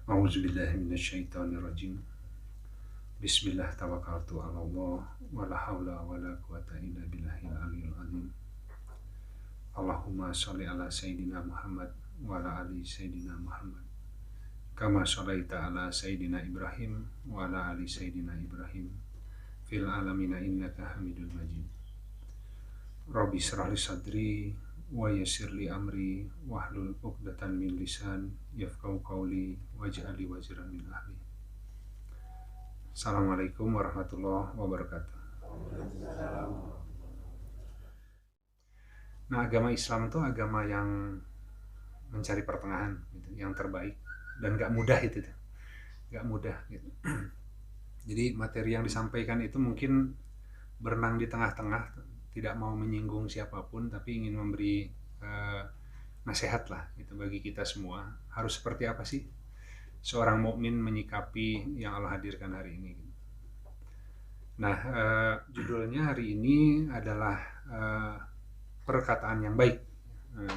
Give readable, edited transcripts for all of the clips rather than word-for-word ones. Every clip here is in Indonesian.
A'udzubillahi minasyaitonirrajim. Bismillah tawakkaltu 'ala Allah wala haula wala quwata illa billahil aliyil azim. Allahumma shalli ala sayidina Muhammad wa ala ali sayidina Muhammad. Kama shallaita ala sayidina Ibrahim wa ala ali sayidina Ibrahim fil alamina innaka Hamidul Majid. Rabbi shrah li sadri wa yassir li amri wahlul 'uqdatam min lisan yafqahu qawli waj'al li wazran min ahli. Assalamualaikum warahmatullahi wabarakatuh. Nah, agama Islam itu agama yang mencari pertengahan, gitu, yang terbaik dan gak mudah itu, gak mudah. Gitu. Jadi materi yang disampaikan itu mungkin berenang di tengah-tengah, tidak mau menyinggung siapapun, tapi ingin memberi nasihat lah, gitu, bagi kita semua. Harus seperti apa sih seorang mukmin menyikapi yang Allah hadirkan hari ini. Nah, judulnya hari ini adalah perkataan yang baik.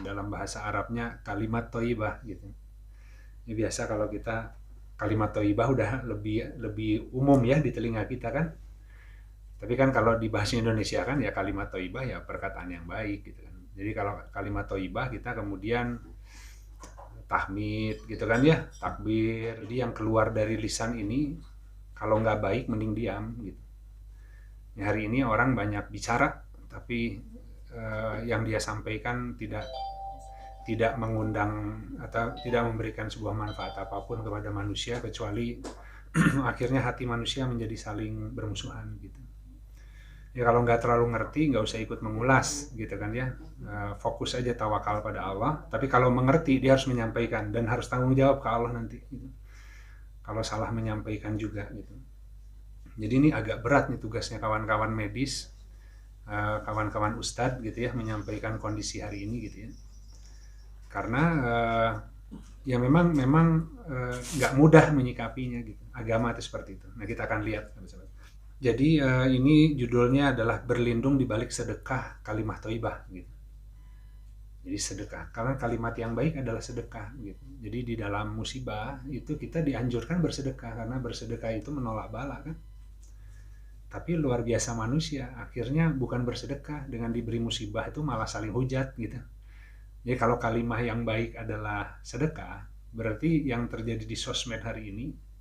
Dalam bahasa Arabnya kalimat thayyibah gitu. Ya, biasa kalau kita kalimat thayyibah udah lebih umum ya di telinga kita kan. Tapi kan kalau di bahasa Indonesia kan ya kalimat thayyibah ya perkataan yang baik gitu kan. Jadi kalau kalimat thayyibah kita kemudian tahmid gitu kan ya, takbir. Jadi yang keluar dari lisan ini kalau nggak baik mending diam gitu. Ya, hari ini orang banyak bicara tapi yang dia sampaikan tidak mengundang atau tidak memberikan sebuah manfaat apapun kepada manusia, kecuali akhirnya hati manusia menjadi saling bermusuhan gitu. Ya kalau nggak terlalu ngerti nggak usah ikut mengulas gitu kan ya, fokus aja tawakal pada Allah. Tapi kalau mengerti dia harus menyampaikan dan harus tanggung jawab ke Allah nanti gitu. Kalau salah menyampaikan juga gitu. Jadi ini agak berat nih tugasnya kawan-kawan medis, kawan-kawan ustadz gitu ya, menyampaikan kondisi hari ini gitu ya. Karena ya memang nggak mudah menyikapinya gitu. Agama itu seperti itu. Nah kita akan lihat. Jadi ini judulnya adalah berlindung di balik sedekah kalimat thayyibah gitu. Jadi sedekah, karena kalimat yang baik adalah sedekah gitu. Jadi di dalam musibah itu kita dianjurkan bersedekah, karena bersedekah itu menolak bala kan. Tapi luar biasa manusia, akhirnya bukan bersedekah, dengan diberi musibah itu malah saling hujat gitu. Jadi kalau kalimat yang baik adalah sedekah, berarti yang terjadi di sosmed hari ini,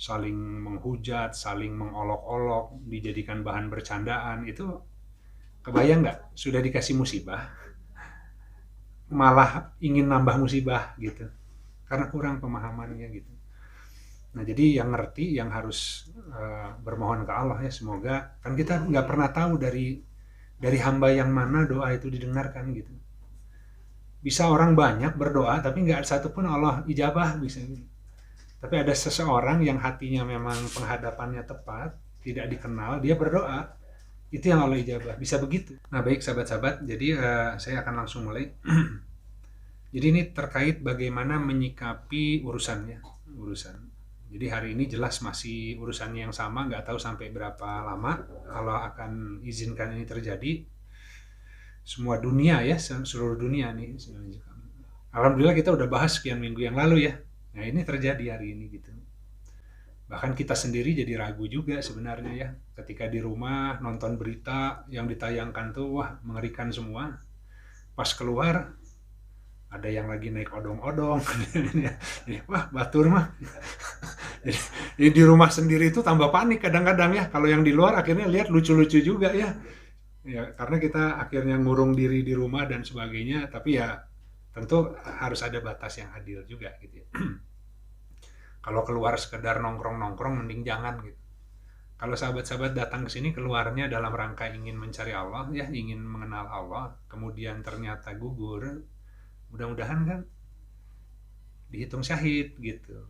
saling menghujat, saling mengolok-olok, dijadikan bahan bercandaan, itu kebayang nggak? Sudah dikasih musibah, malah ingin nambah musibah gitu, karena kurang pemahamannya gitu. Nah jadi yang ngerti, yang harus bermohon ke Allah ya, semoga kan kita nggak pernah tahu dari hamba yang mana doa itu didengarkan gitu. Bisa orang banyak berdoa tapi nggak satupun Allah ijabah bisa gitu. Tapi ada seseorang yang hatinya memang penghadapannya tepat, tidak dikenal, dia berdoa, itu yang Allah ijabah, bisa begitu. Nah baik sahabat-sahabat, jadi saya akan langsung mulai. Jadi ini terkait bagaimana menyikapi urusannya, urusan. Jadi hari ini jelas masih urusannya yang sama, nggak tahu sampai berapa lama Allah akan izinkan ini terjadi. Semua dunia ya, seluruh dunia nih. Alhamdulillah kita udah bahas sekian minggu yang lalu ya. Nah ini terjadi hari ini gitu. Bahkan kita sendiri jadi ragu juga sebenarnya ya. Ketika di rumah nonton berita yang ditayangkan tuh, wah mengerikan semua. Pas keluar, ada yang lagi naik odong-odong. Wah batur mah. Jadi di rumah sendiri itu tambah panik kadang-kadang ya. Kalau yang di luar akhirnya lihat lucu-lucu juga ya. Ya karena kita akhirnya ngurung diri di rumah dan sebagainya. Tapi ya tentu harus ada batas yang adil juga gitu ya. Kalau keluar sekedar nongkrong-nongkrong mending jangan gitu. Kalau sahabat-sahabat datang ke sini keluarnya dalam rangka ingin mencari Allah ya, ingin mengenal Allah, kemudian ternyata gugur, mudah-mudahan kan dihitung syahid gitu.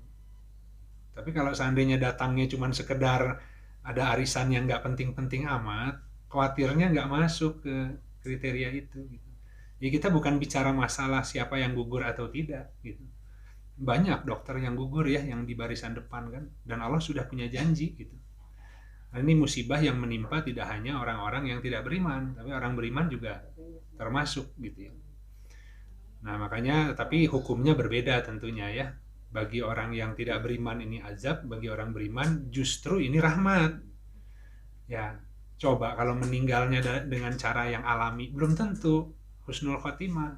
Tapi kalau seandainya datangnya cuma sekedar ada arisan yang nggak penting-penting amat, khawatirnya nggak masuk ke kriteria itu gitu. Ya kita bukan bicara masalah siapa yang gugur atau tidak gitu. Banyak dokter yang gugur ya, yang di barisan depan kan, dan Allah sudah punya janji gitu. Nah, ini musibah yang menimpa tidak hanya orang-orang yang tidak beriman, tapi orang beriman juga termasuk gitu ya. Nah makanya, tapi hukumnya berbeda tentunya ya. Bagi orang yang tidak beriman ini azab, bagi orang beriman justru ini rahmat. Ya, coba kalau meninggalnya dengan cara yang alami, belum tentu husnul khotimah.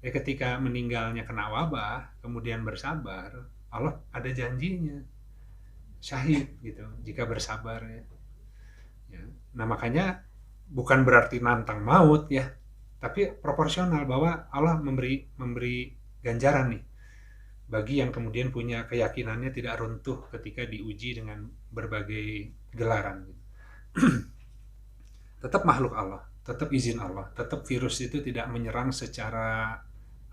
Ya, ketika meninggalnya kena wabah, kemudian bersabar, Allah ada janjinya, syahid gitu, jika bersabar ya. Ya. Nah makanya bukan berarti nantang maut ya, tapi proporsional bahwa Allah memberi ganjaran nih bagi yang kemudian punya keyakinannya tidak runtuh ketika diuji dengan berbagai gelaran. Tetap makhluk Allah, tetap izin Allah, tetap virus itu tidak menyerang secara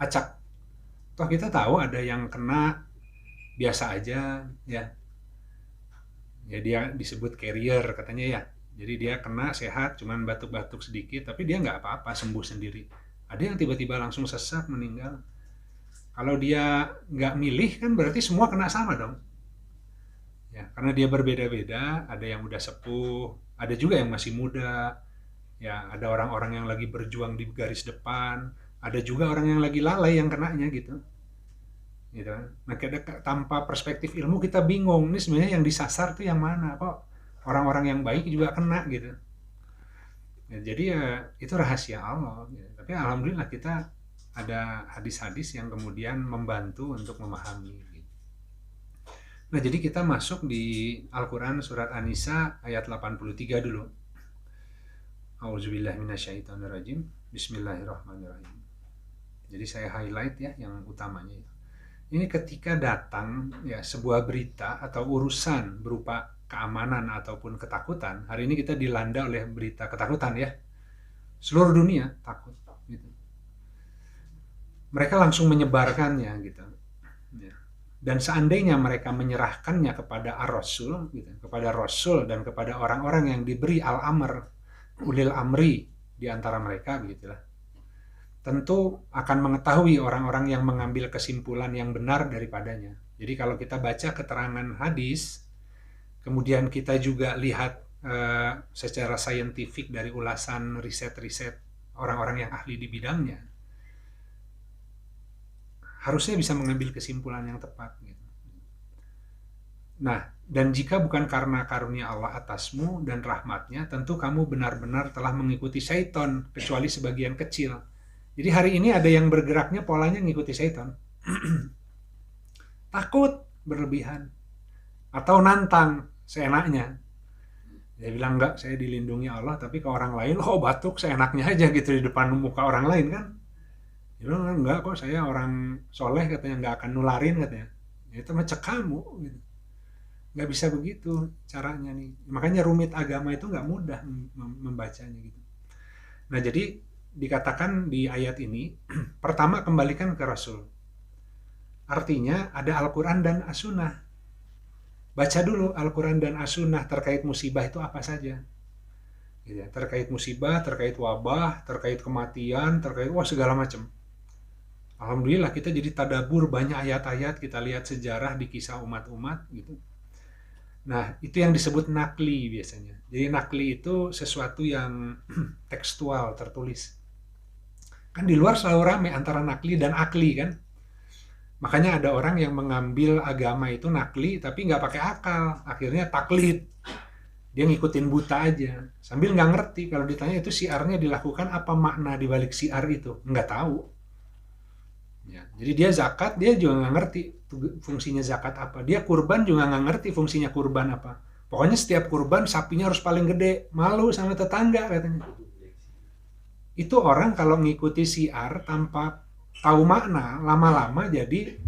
acak. Toh kita tahu ada yang kena biasa aja ya. Ya dia disebut carrier katanya ya. Jadi dia kena sehat, cuman batuk-batuk sedikit, tapi dia nggak apa-apa, sembuh sendiri. Ada yang tiba-tiba langsung sesak meninggal. Kalau dia nggak milih kan berarti semua kena sama dong. Ya, karena dia berbeda-beda, ada yang udah sepuh, ada juga yang masih muda, ya ada orang-orang yang lagi berjuang di garis depan, ada juga orang yang lagi lalai yang kenanya gitu. Gitu. Nah, tanpa perspektif ilmu kita bingung, ini sebenarnya yang disasar tuh yang mana, kok orang-orang yang baik juga kena gitu. Ya, jadi ya itu rahasia Allah. Gitu. Tapi alhamdulillah kita ada hadis-hadis yang kemudian membantu untuk memahami. Gitu. Nah, jadi kita masuk di Al-Quran surat An-Nisa ayat 83 dulu. A'udzubillahi minasyaitonirrajim. Bismillahirrahmanirrahim. Jadi saya highlight ya yang utamanya. Ini ketika datang ya sebuah berita atau urusan berupa keamanan ataupun ketakutan. Hari ini kita dilanda oleh berita ketakutan ya. Seluruh dunia takut gitu. Mereka langsung menyebarkannya gitu. Ya. Dan seandainya mereka menyerahkannya kepada ar-rasul gitu, kepada rasul dan kepada orang-orang yang diberi al-amr, ulil amri di antara mereka begitulah. Tentu akan mengetahui orang-orang yang mengambil kesimpulan yang benar daripadanya. Jadi kalau kita baca keterangan hadis, kemudian kita juga lihat secara saintifik dari ulasan riset-riset orang-orang yang ahli di bidangnya, harusnya bisa mengambil kesimpulan yang tepat. Gitu. Nah, dan jika bukan karena karunia Allah atasmu dan rahmatnya, tentu kamu benar-benar telah mengikuti syaitan, kecuali sebagian kecil. Jadi hari ini ada yang bergeraknya polanya ngikuti syaitan. Takut berlebihan. Atau nantang seenaknya. Dia bilang enggak, saya dilindungi Allah, tapi ke orang lain, oh batuk seenaknya aja gitu di depan muka orang lain kan. Dia bilang enggak kok, saya orang soleh katanya, enggak akan nularin katanya. Ya, itu macam kamu gitu. Nggak bisa begitu caranya nih. Makanya rumit agama itu nggak mudah membacanya gitu. Nah jadi dikatakan di ayat ini, pertama kembalikan ke Rasul. Artinya ada Al-Quran dan As-Sunnah. Baca dulu Al-Quran dan As-Sunnah terkait musibah itu apa saja. Gitu ya. Terkait musibah, terkait wabah, terkait kematian, terkait segala macam. Alhamdulillah kita jadi tadabur banyak ayat-ayat, kita lihat sejarah di kisah umat-umat gitu. Nah, itu yang disebut nakli biasanya. Jadi nakli itu sesuatu yang tekstual, tertulis. Kan di luar selalu ramai antara nakli dan akli kan. Makanya ada orang yang mengambil agama itu nakli tapi nggak pakai akal. Akhirnya taklid. Dia ngikutin buta aja. Sambil nggak ngerti. Kalau ditanya itu syiarnya dilakukan, apa makna dibalik syiar itu? Nggak tahu. Ya, jadi dia zakat, dia juga nggak ngerti fungsinya zakat apa. Dia kurban juga nggak ngerti fungsinya kurban apa. Pokoknya setiap kurban sapinya harus paling gede, malu sama tetangga katanya. Itu orang kalau ngikuti syiar tanpa tahu makna, lama-lama jadi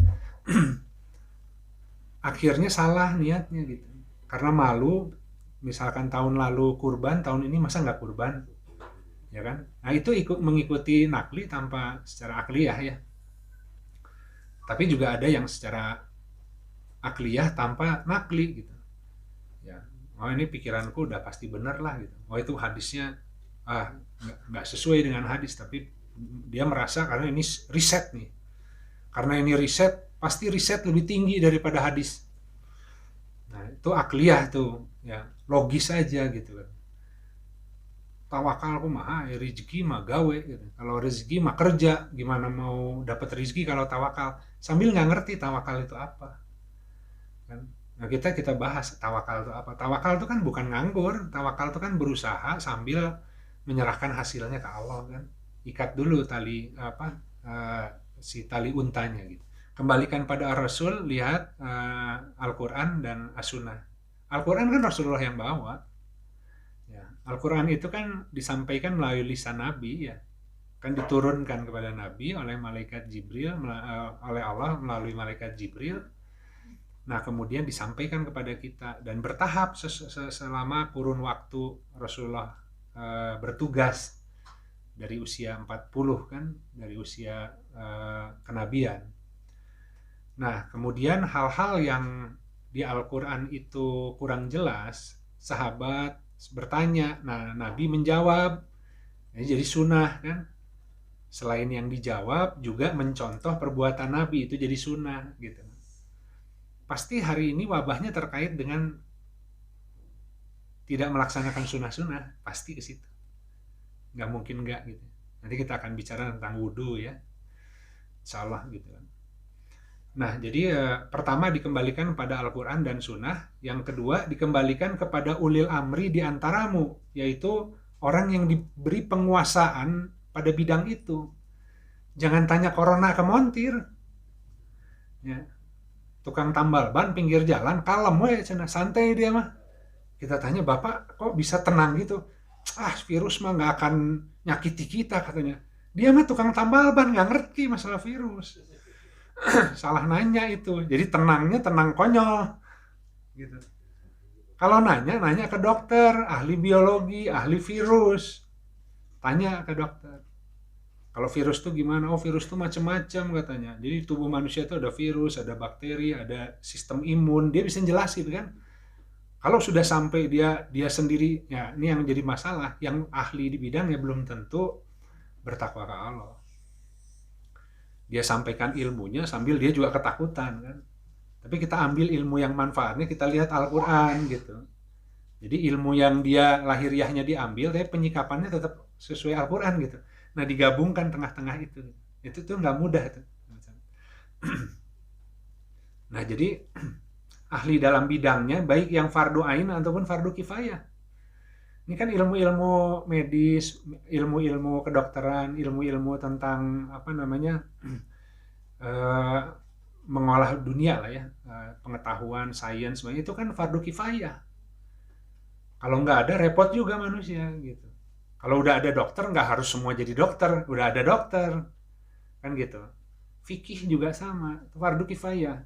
akhirnya salah niatnya gitu. Karena malu, misalkan tahun lalu kurban, tahun ini masa nggak kurban, ya kan? Nah itu mengikuti nakli tanpa secara akliyah ya. Tapi juga ada yang secara akliyah tanpa nakli gitu. Ya, oh ini pikiranku udah pasti benar lah gitu. Oh itu hadisnya nggak sesuai dengan hadis, tapi dia merasa karena ini riset nih. Karena ini riset, pasti riset lebih tinggi daripada hadis. Nah itu akliyah tuh, ya logis aja gitu kan. tawakal kumaha, rezeki mah gawe gitu. Kalau rezeki mah kerja, gimana mau dapat rezeki kalau tawakal? Sambil nggak ngerti tawakal itu apa. Kan? Nah, kita bahas tawakal itu apa. Tawakal itu kan bukan nganggur, tawakal itu kan berusaha sambil menyerahkan hasilnya ke Allah kan. Ikat dulu tali apa eh, si tali untanya gitu. Kembalikan pada Rasul, lihat Al-Qur'an dan As-Sunnah. Al-Qur'an kan Rasulullah yang bawa. Ya, Al-Quran itu kan disampaikan melalui lisan Nabi ya, kan diturunkan kepada Nabi oleh malaikat Jibril, oleh Allah melalui malaikat Jibril. Nah, kemudian disampaikan kepada kita dan bertahap selama kurun waktu Rasulullah bertugas dari usia 40 kan, dari usia kenabian. Nah, kemudian hal-hal yang di Al-Quran itu kurang jelas, sahabat bertanya, nah Nabi menjawab, jadi sunnah kan. Selain yang dijawab, juga mencontoh perbuatan Nabi, itu jadi sunnah gitu. Pasti hari ini wabahnya terkait dengan tidak melaksanakan sunnah-sunnah, pasti ke situ. Nggak mungkin nggak gitu. Nanti kita akan bicara tentang wudhu ya, insya Allah gitu kan. Nah, jadi pertama dikembalikan pada Al-Quran dan Sunnah. Yang kedua dikembalikan kepada ulil amri di antaramu, yaitu orang yang diberi penguasaan pada bidang itu. Jangan tanya corona ke montir. Ya. Tukang tambal ban pinggir jalan, kalem we, santai dia mah. Kita tanya, Bapak kok bisa tenang gitu? Virus mah nggak akan nyakiti kita katanya. Dia mah tukang tambal ban, nggak ngerti masalah virus. Salah nanya itu. Jadi tenangnya tenang konyol gitu. Kalau nanya ke dokter, ahli biologi, ahli virus. Tanya ke dokter. Kalau virus tuh gimana? Oh, virus tuh macam-macam katanya. Jadi tubuh manusia itu ada virus, ada bakteri, ada sistem imun. Dia bisa jelasin kan. Kalau sudah sampai dia sendiri, ya ini yang jadi masalah. Yang ahli di bidangnya belum tentu bertakwa ke Allah. Dia sampaikan ilmunya sambil dia juga ketakutan kan. Tapi kita ambil ilmu yang manfaatnya, kita lihat Al-Quran gitu. Jadi ilmu yang dia lahiriahnya diambil, tapi penyikapannya tetap sesuai Al-Quran gitu. Nah, digabungkan tengah-tengah itu tuh nggak mudah tuh. Nah, jadi ahli dalam bidangnya, baik yang fardu ain ataupun fardu kifayah. Ini kan ilmu-ilmu medis, ilmu-ilmu kedokteran, ilmu-ilmu tentang apa namanya mengolah dunia lah ya, pengetahuan, sains, semuanya itu kan fardu kifayah. Kalau nggak ada repot juga manusia gitu. Kalau udah ada dokter, nggak harus semua jadi dokter, udah ada dokter, kan gitu. Fikih juga sama, fardu kifayah.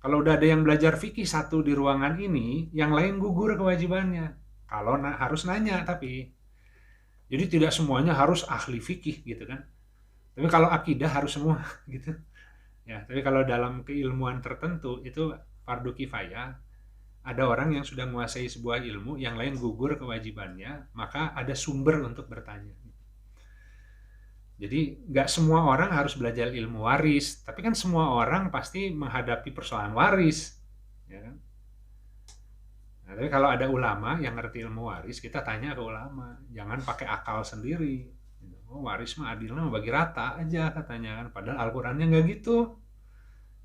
Kalau udah ada yang belajar fikih satu di ruangan ini, yang lain gugur kewajibannya. Kalau harus nanya, tapi jadi tidak semuanya harus ahli fikih gitu kan. Tapi kalau akidah harus semua gitu. Ya, tapi kalau dalam keilmuan tertentu itu fardu kifayah. Ada orang yang sudah menguasai sebuah ilmu, yang lain gugur kewajibannya, maka ada sumber untuk bertanya. Jadi nggak semua orang harus belajar ilmu waris, tapi kan semua orang pasti menghadapi persoalan waris. Ya kan? Nah, tapi kalau ada ulama yang ngerti ilmu waris, kita tanya ke ulama, jangan pakai akal sendiri. Oh, waris mah adilnya bagi rata aja katanya kan, padahal Al-Qurannya nggak gitu.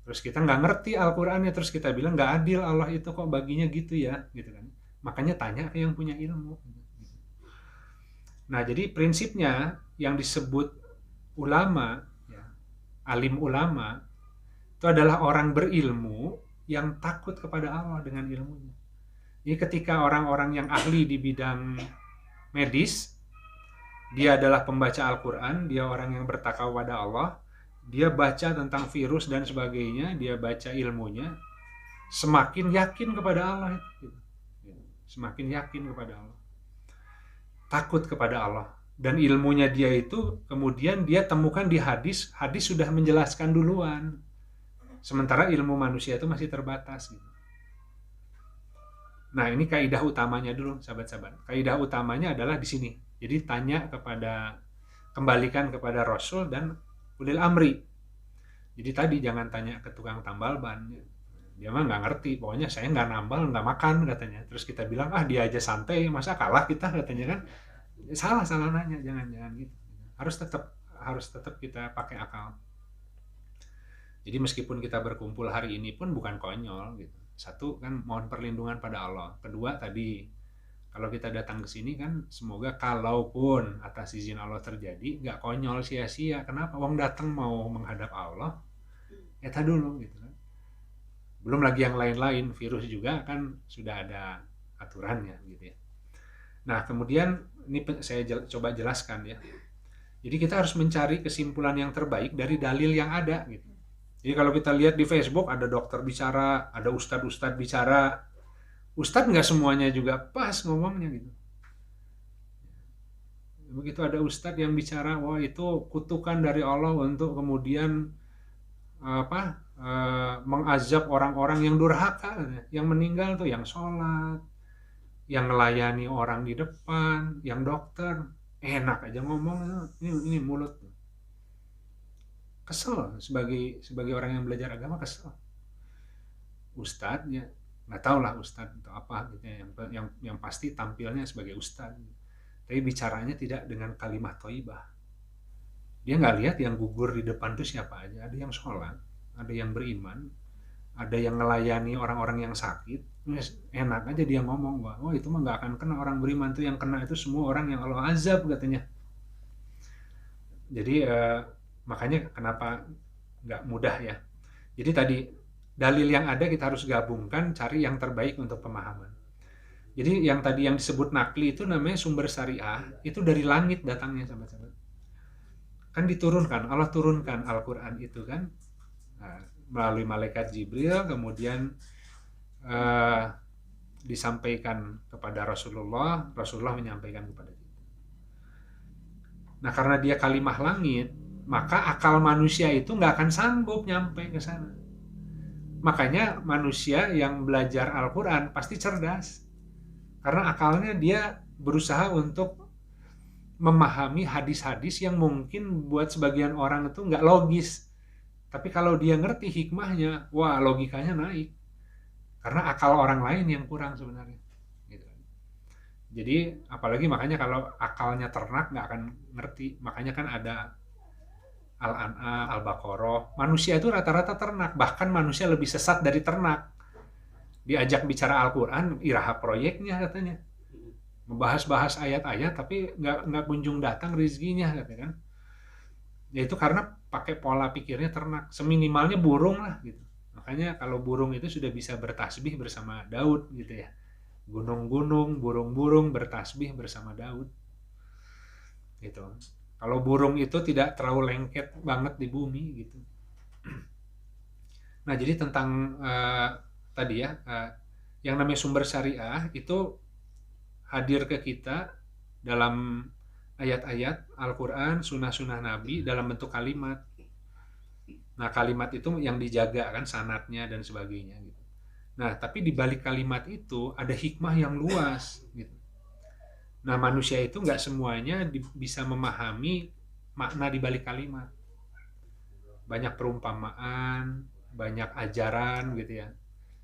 Terus kita nggak ngerti Al-Qurannya, terus kita bilang nggak adil, Allah itu kok baginya gitu ya, gitu kan. Makanya tanya ke yang punya ilmu. Nah, jadi prinsipnya yang disebut ulama, ya, alim ulama, itu adalah orang berilmu yang takut kepada Allah dengan ilmunya. Jadi ketika orang-orang yang ahli di bidang medis, dia adalah pembaca Al-Quran, dia orang yang bertakwa pada Allah, dia baca tentang virus dan sebagainya, dia baca ilmunya, semakin yakin kepada Allah itu. Semakin yakin kepada Allah. Takut kepada Allah. Dan ilmunya dia itu kemudian dia temukan di hadis, hadis sudah menjelaskan duluan. Sementara ilmu manusia itu masih terbatas gitu. Nah, ini kaidah utamanya dulu, sahabat-sahabat. Kaidah utamanya adalah di sini. Jadi kembalikan kepada Rasul dan ulil amri. Jadi tadi jangan tanya ke tukang tambal ban. Dia mah nggak ngerti. Pokoknya saya nggak nambal, nggak makan katanya. Terus kita bilang, dia aja santai, masa kalah kita katanya kan. Salah salah nanya, jangan gitu. Harus tetap kita pakai akal. Jadi meskipun kita berkumpul hari ini pun bukan konyol gitu. Satu kan mohon perlindungan pada Allah. Kedua tadi kalau kita datang ke sini kan semoga kalaupun atas izin Allah terjadi nggak konyol sia-sia. Kenapa? Wong datang mau menghadap Allah, eta dulu gitu kan. Belum lagi yang lain-lain, virus juga kan sudah ada aturannya gitu ya. Nah kemudian ini saya coba jelaskan ya. Jadi kita harus mencari kesimpulan yang terbaik dari dalil yang ada gitu. Jadi kalau kita lihat di Facebook ada dokter bicara, ada ustadz bicara, ustadz nggak semuanya juga pas ngomongnya gitu. Begitu ada ustadz yang bicara, wah itu kutukan dari Allah untuk kemudian mengazab orang-orang yang durhaka, yang meninggal tuh yang sholat, yang melayani orang di depan, yang dokter, enak aja ngomong, ini mulut. Kesel sebagai orang yang belajar agama, kesel. Ustadz ya nggak tahu lah ustadz atau apa gitu ya, yang pasti tampilnya sebagai ustadz, tapi bicaranya tidak dengan kalimat thayyibah. Dia nggak lihat yang gugur di depan itu siapa aja. Ada yang sholat, ada yang beriman, ada yang melayani orang-orang yang sakit. Enak aja dia ngomong bahwa itu mah nggak akan kena orang beriman, tuh yang kena itu semua orang yang Allah azab katanya. Jadi makanya kenapa nggak mudah ya. Jadi tadi dalil yang ada kita harus gabungkan, cari yang terbaik untuk pemahaman. Jadi yang tadi yang disebut nakli itu namanya sumber syariah, itu dari langit datangnya sahabat-sahabat. Kan diturunkan, Allah turunkan Al-Quran itu kan melalui malaikat Jibril, kemudian disampaikan kepada Rasulullah menyampaikan kepada kita. Nah karena dia kalimah langit, maka akal manusia itu nggak akan sanggup nyampe ke sana. Makanya manusia yang belajar Al-Quran pasti cerdas. Karena akalnya dia berusaha untuk memahami hadis-hadis yang mungkin buat sebagian orang itu nggak logis. Tapi kalau dia ngerti hikmahnya, wah logikanya naik. Karena akal orang lain yang kurang sebenarnya. Gitu. Jadi apalagi makanya kalau akalnya ternak nggak akan ngerti. Makanya kan ada Al-An'am, Al-Baqarah. Manusia itu rata-rata ternak. Bahkan manusia lebih sesat dari ternak. Diajak bicara Al-Quran, iraha proyeknya katanya. Membahas-bahas ayat-ayat tapi nggak kunjung datang rezekinya katanya kan. Ya itu karena pakai pola pikirnya ternak. Seminimalnya burung lah gitu. Makanya kalau burung itu sudah bisa bertasbih bersama Daud gitu ya. Gunung-gunung, burung-burung bertasbih bersama Daud. Gitu. Kalau burung itu tidak terlalu lengket banget di bumi gitu. Nah jadi tentang tadi ya, yang namanya sumber syariah itu hadir ke kita dalam ayat-ayat Al-Quran, sunnah-sunnah Nabi dalam bentuk kalimat. Nah kalimat itu yang dijaga kan sanadnya dan sebagainya gitu. Nah tapi di balik kalimat itu ada hikmah yang luas gitu. Nah manusia itu nggak semuanya bisa memahami makna di balik kalimat. Banyak perumpamaan, banyak ajaran gitu ya.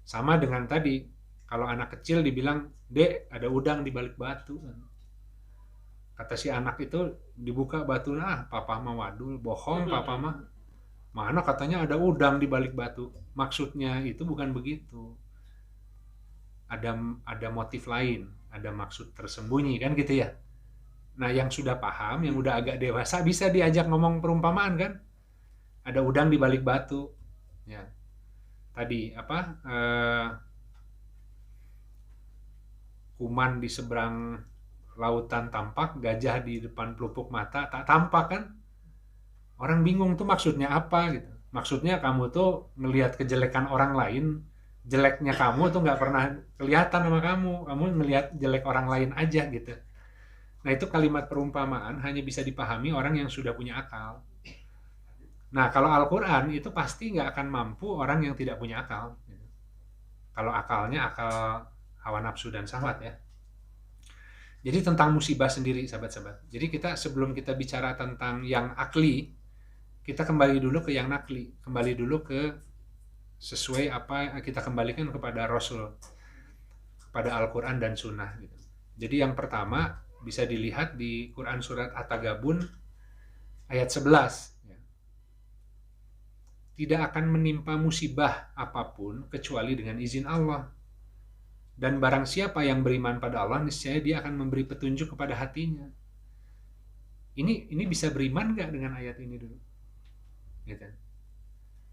Sama dengan tadi, kalau anak kecil dibilang, "Dek, ada udang di balik batu." Kata si anak itu dibuka batu, papa mah wadul, bohong papa mah. Mana katanya ada udang di balik batu. Maksudnya itu bukan begitu. Ada motif lain, ada maksud tersembunyi kan gitu ya. Nah, yang sudah paham, yang udah agak dewasa bisa diajak ngomong perumpamaan kan? Ada udang di balik batu. Ya. Tadi kuman di seberang lautan tampak, gajah di depan pelupuk mata tak tampak kan? Orang bingung tuh maksudnya apa gitu. Maksudnya kamu tuh ngelihat kejelekan orang lain, jeleknya kamu tuh nggak pernah kelihatan sama kamu ngelihat jelek orang lain aja gitu. Nah itu kalimat perumpamaan hanya bisa dipahami orang yang sudah punya akal. Nah kalau Al-Quran itu pasti nggak akan mampu orang yang tidak punya akal. Kalau akalnya akal hawa nafsu dan syahwat ya. Jadi tentang musibah sendiri sahabat-sahabat. Jadi kita sebelum kita bicara tentang yang akli, kita kembali dulu ke yang nakli. Kembali dulu ke sesuai apa kita kembalikan kepada Rasul, kepada Al-Quran dan Sunnah gitu. Jadi yang pertama bisa dilihat di Quran surat At-Tagabun ayat 11. Tidak akan menimpa musibah apapun kecuali dengan izin Allah. Dan barang siapa yang beriman pada Allah, niscaya dia akan memberi petunjuk kepada hatinya. Ini bisa beriman nggak dengan ayat ini dulu? Gitu.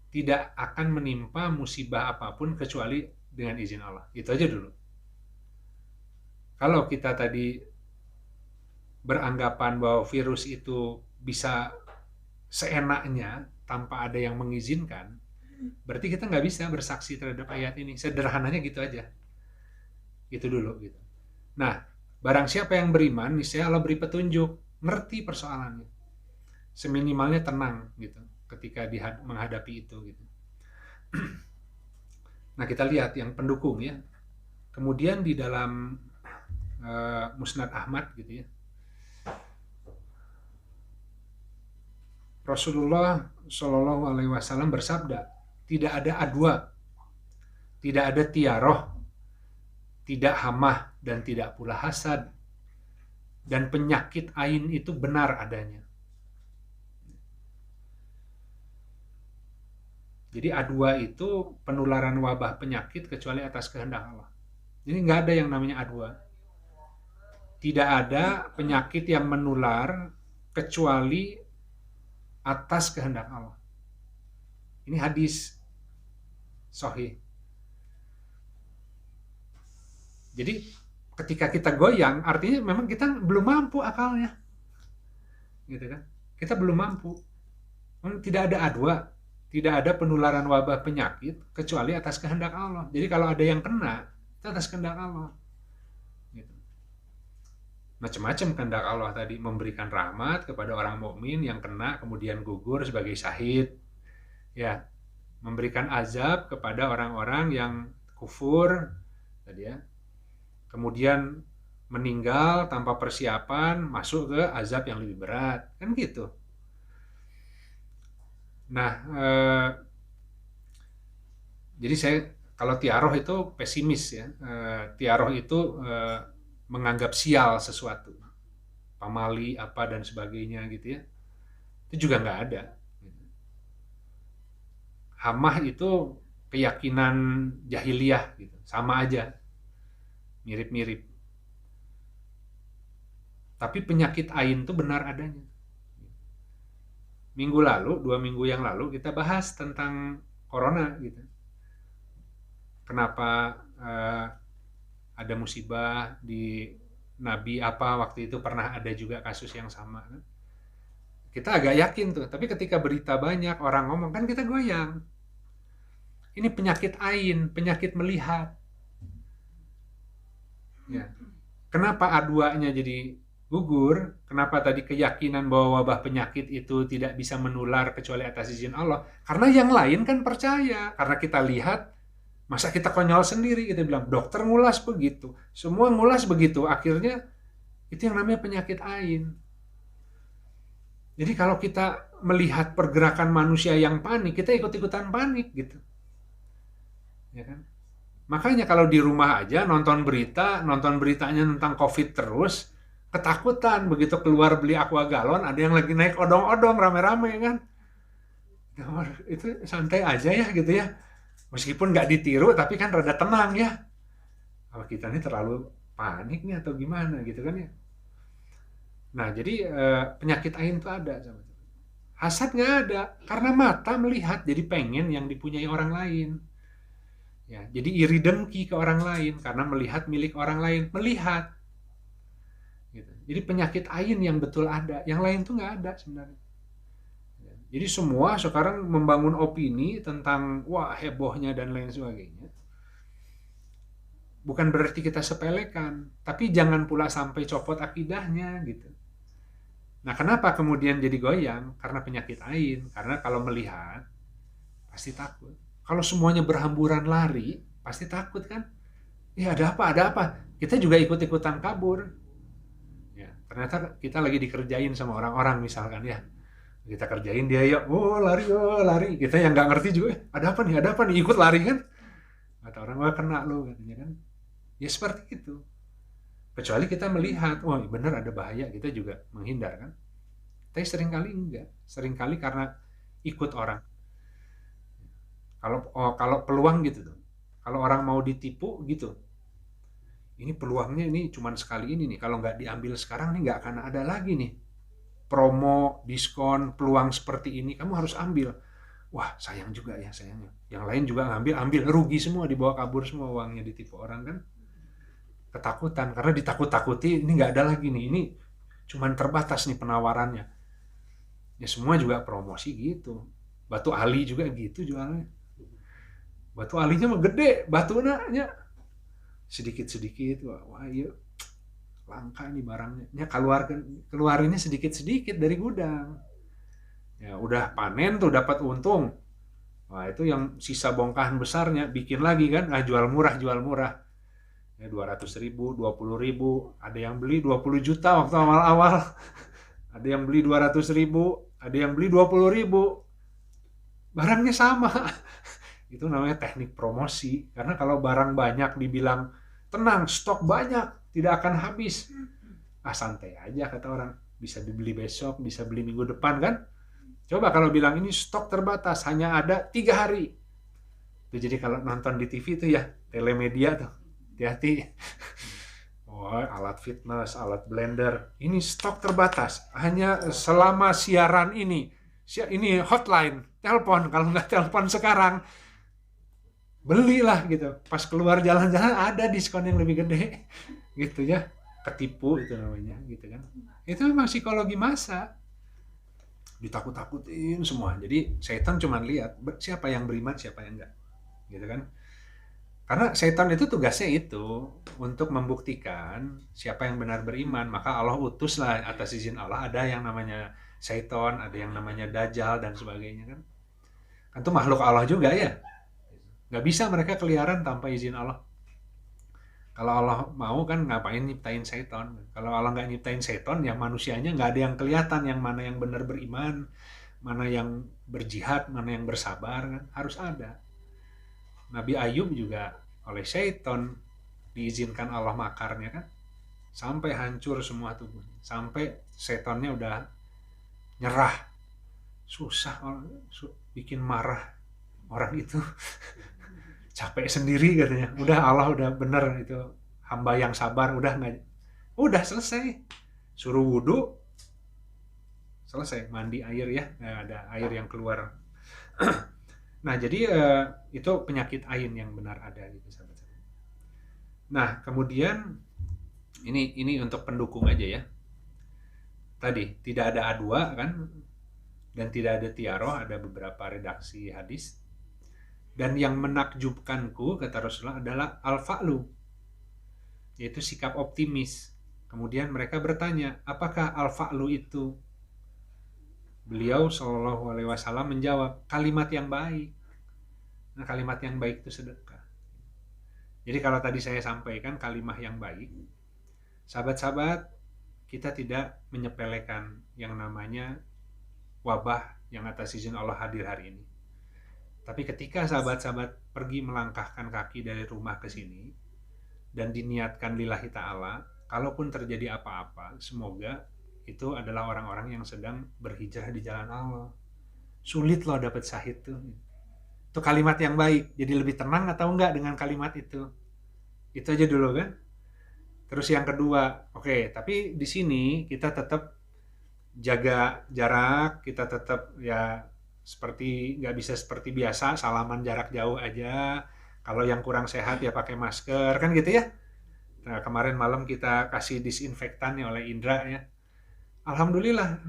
Tidak akan menimpa musibah apapun kecuali dengan izin Allah. Itu aja dulu. Kalau kita tadi beranggapan bahwa virus itu bisa seenaknya tanpa ada yang mengizinkan, berarti kita nggak bisa bersaksi terhadap ayat ini. Sederhananya gitu aja. Itu dulu gitu. Nah, barang siapa yang beriman, niscaya Allah beri petunjuk, ngerti persoalannya. Seminimalnya tenang gitu ketika menghadapi itu gitu. Nah, kita lihat yang pendukung ya. Kemudian di dalam Musnad Ahmad gitu ya. Rasulullah Shallallahu Alaihi Wasallam bersabda, tidak ada adwa, tidak ada tiaroh, tidak hamah dan tidak pula hasad, dan penyakit ain itu benar adanya. Jadi adwa itu penularan wabah penyakit kecuali atas kehendak Allah. Jadi nggak ada yang namanya adwa. Tidak ada penyakit yang menular kecuali atas kehendak Allah. Ini hadis sahih. Jadi ketika kita goyang, artinya memang kita belum mampu akalnya, gitu kan? Kita belum mampu. Tidak ada adwa, tidak ada penularan wabah penyakit kecuali atas kehendak Allah. Jadi kalau ada yang kena, itu atas kehendak Allah. Gitu. Macam-macam kehendak Allah tadi, memberikan rahmat kepada orang mukmin yang kena kemudian gugur sebagai syahid, ya, memberikan azab kepada orang-orang yang kufur, tadi ya, kemudian meninggal tanpa persiapan masuk ke azab yang lebih berat, kan gitu. Nah, jadi saya kalau tiaroh itu pesimis ya, tiaroh itu menganggap sial sesuatu, pamali apa dan sebagainya gitu ya, itu juga nggak ada. Hamah itu keyakinan jahiliyah gitu, sama aja, mirip-mirip. Tapi penyakit ain itu benar adanya. Minggu lalu, 2 minggu yang lalu kita bahas tentang corona gitu. Kenapa ada musibah di Nabi apa waktu itu pernah ada juga kasus yang sama kan? Kita agak yakin tuh, tapi ketika berita banyak orang ngomong kan kita goyang. Ini penyakit ain, penyakit melihat. Ya. Kenapa A2-nya jadi gugur? Kenapa tadi keyakinan bahwa wabah penyakit itu tidak bisa menular kecuali atas izin Allah? Karena yang lain kan percaya, karena kita lihat. Masa kita konyol sendiri, kita bilang dokter ngulas begitu, semua ngulas begitu, akhirnya itu yang namanya penyakit ain. Jadi kalau kita melihat pergerakan manusia yang panik, kita ikut-ikutan panik gitu. Ya kan? Makanya kalau di rumah aja nonton beritanya tentang COVID terus, ketakutan begitu keluar beli aqua galon, ada yang lagi naik odong-odong rame-rame kan. Itu santai aja ya gitu ya. Meskipun nggak ditiru, tapi kan rada tenang ya. Kalau kita ini terlalu panik nih atau gimana gitu kan ya. Nah, jadi penyakit ain itu ada. Hasad nggak ada, karena mata melihat, jadi pengen yang dipunyai orang lain. Ya, jadi iri dengki ke orang lain, karena melihat milik orang lain. Melihat. Gitu. Jadi penyakit ain yang betul ada, yang lain tuh nggak ada sebenarnya. Jadi semua sekarang membangun opini tentang wah hebohnya dan lain sebagainya. Bukan berarti kita sepelekan, tapi jangan pula sampai copot akidahnya gitu. Nah, kenapa kemudian jadi goyang? Karena penyakit ain. Karena kalau melihat pasti takut. Kalau semuanya berhamburan lari, pasti takut kan? Ya ada apa? Ada apa? Kita juga ikut-ikutan kabur. Ya, ternyata kita lagi dikerjain sama orang-orang misalkan ya. Kita kerjain dia ya, oh lari, kita yang nggak ngerti juga, ada apa nih, ikut lari kan, kata orang, wah kena lo katanya kan, ya seperti itu. Kecuali kita melihat, wah benar ada bahaya, kita juga menghindar kan. Tapi seringkali enggak, seringkali karena ikut orang. Kalau peluang gitu tuh, kalau orang mau ditipu gitu, ini peluangnya ini cuman sekali ini nih, kalau nggak diambil sekarang nih nggak akan ada lagi nih promo, diskon, peluang seperti ini, kamu harus ambil. Wah sayang juga ya, sayangnya. Yang lain juga ambil, rugi semua, dibawa kabur semua uangnya, ditipu orang kan. Ketakutan, karena ditakut-takuti, ini nggak ada lagi nih, ini cuman terbatas nih penawarannya. Ya semua juga promosi gitu. Batu ali juga gitu jualnya. Batu alinya mah gede, batunya sedikit-sedikit, wah iya langka nih barangnya. Ya keluarinnya sedikit-sedikit dari gudang. Ya udah panen tuh dapat untung. Wah itu yang sisa bongkahan besarnya bikin lagi kan, jual murah ya 200.000, 20.000, ada yang beli 20 juta waktu awal-awal, ada yang beli 200.000, ada yang beli 20.000, barangnya sama. Itu namanya teknik promosi, karena kalau barang banyak dibilang tenang, stok banyak, tidak akan habis, santai aja kata orang, bisa dibeli besok, bisa beli minggu depan kan. Coba kalau bilang ini stok terbatas, hanya ada 3 hari. Itu jadi kalau nonton di TV itu ya, telemedia tuh, hati-hati. Oh, alat fitness, alat blender, ini stok terbatas, hanya selama siaran ini hotline, telepon, kalau nggak telepon sekarang, belilah gitu. Pas keluar jalan-jalan ada diskon yang lebih gede, gitu ya, ketipu itu namanya, gitu kan. Itu memang psikologi massa. Ditakut-takutin semua. Jadi setan cuma lihat siapa yang beriman, siapa yang enggak. Gitu kan? Karena setan itu tugasnya itu untuk membuktikan siapa yang benar beriman. Maka Allah utuslah atas izin Allah, ada yang namanya setan, ada yang namanya dajjal dan sebagainya kan. Kan itu makhluk Allah juga ya. Nggak bisa mereka keliaran tanpa izin Allah. Kalau Allah mau kan ngapain nyiptain setan? Kalau Allah nggak nyiptain setan, ya manusianya nggak ada yang kelihatan yang mana yang benar beriman, mana yang berjihad, mana yang bersabar kan? Harus ada. Nabi Ayub juga oleh setan diizinkan Allah makarnya kan, sampai hancur semua tubuhnya, sampai setannya udah nyerah, susah bikin marah orang itu. Capek sendiri katanya, udah Allah udah bener itu hamba yang sabar, udah selesai, suruh wudhu, selesai, mandi air ya, ada air yang keluar. Nah jadi itu penyakit ain yang benar ada gitu sahabat-sahabat. Nah kemudian ini untuk pendukung aja ya, tadi tidak ada A2 kan, dan tidak ada tiaroh, ada beberapa redaksi hadis. Dan yang menakjubkanku, kata Rasulullah, adalah al-fa'lu, yaitu sikap optimis. Kemudian mereka bertanya, apakah al-fa'lu itu? Beliau Shallallahu Alaihi Wasallam menjawab, kalimat yang baik. Nah, kalimat yang baik itu sedekah. Jadi kalau tadi saya sampaikan kalimat yang baik, sahabat-sahabat, kita tidak menyepelekan yang namanya wabah yang atas izin Allah hadir hari ini. Tapi ketika sahabat-sahabat pergi melangkahkan kaki dari rumah ke sini dan diniatkan lillahi ta'ala, kalaupun terjadi apa-apa, semoga itu adalah orang-orang yang sedang berhijrah di jalan Allah. Sulit loh dapat syahid tuh. Itu kalimat yang baik. Jadi lebih tenang atau enggak dengan kalimat itu? Itu aja dulu kan. Terus yang kedua, oke, tapi di sini kita tetap jaga jarak, kita tetap ya seperti nggak bisa seperti biasa, salaman jarak jauh aja. Kalau yang kurang sehat ya pakai masker kan gitu ya. Nah, kemarin malam kita kasih disinfektan ya oleh Indra ya. Alhamdulillah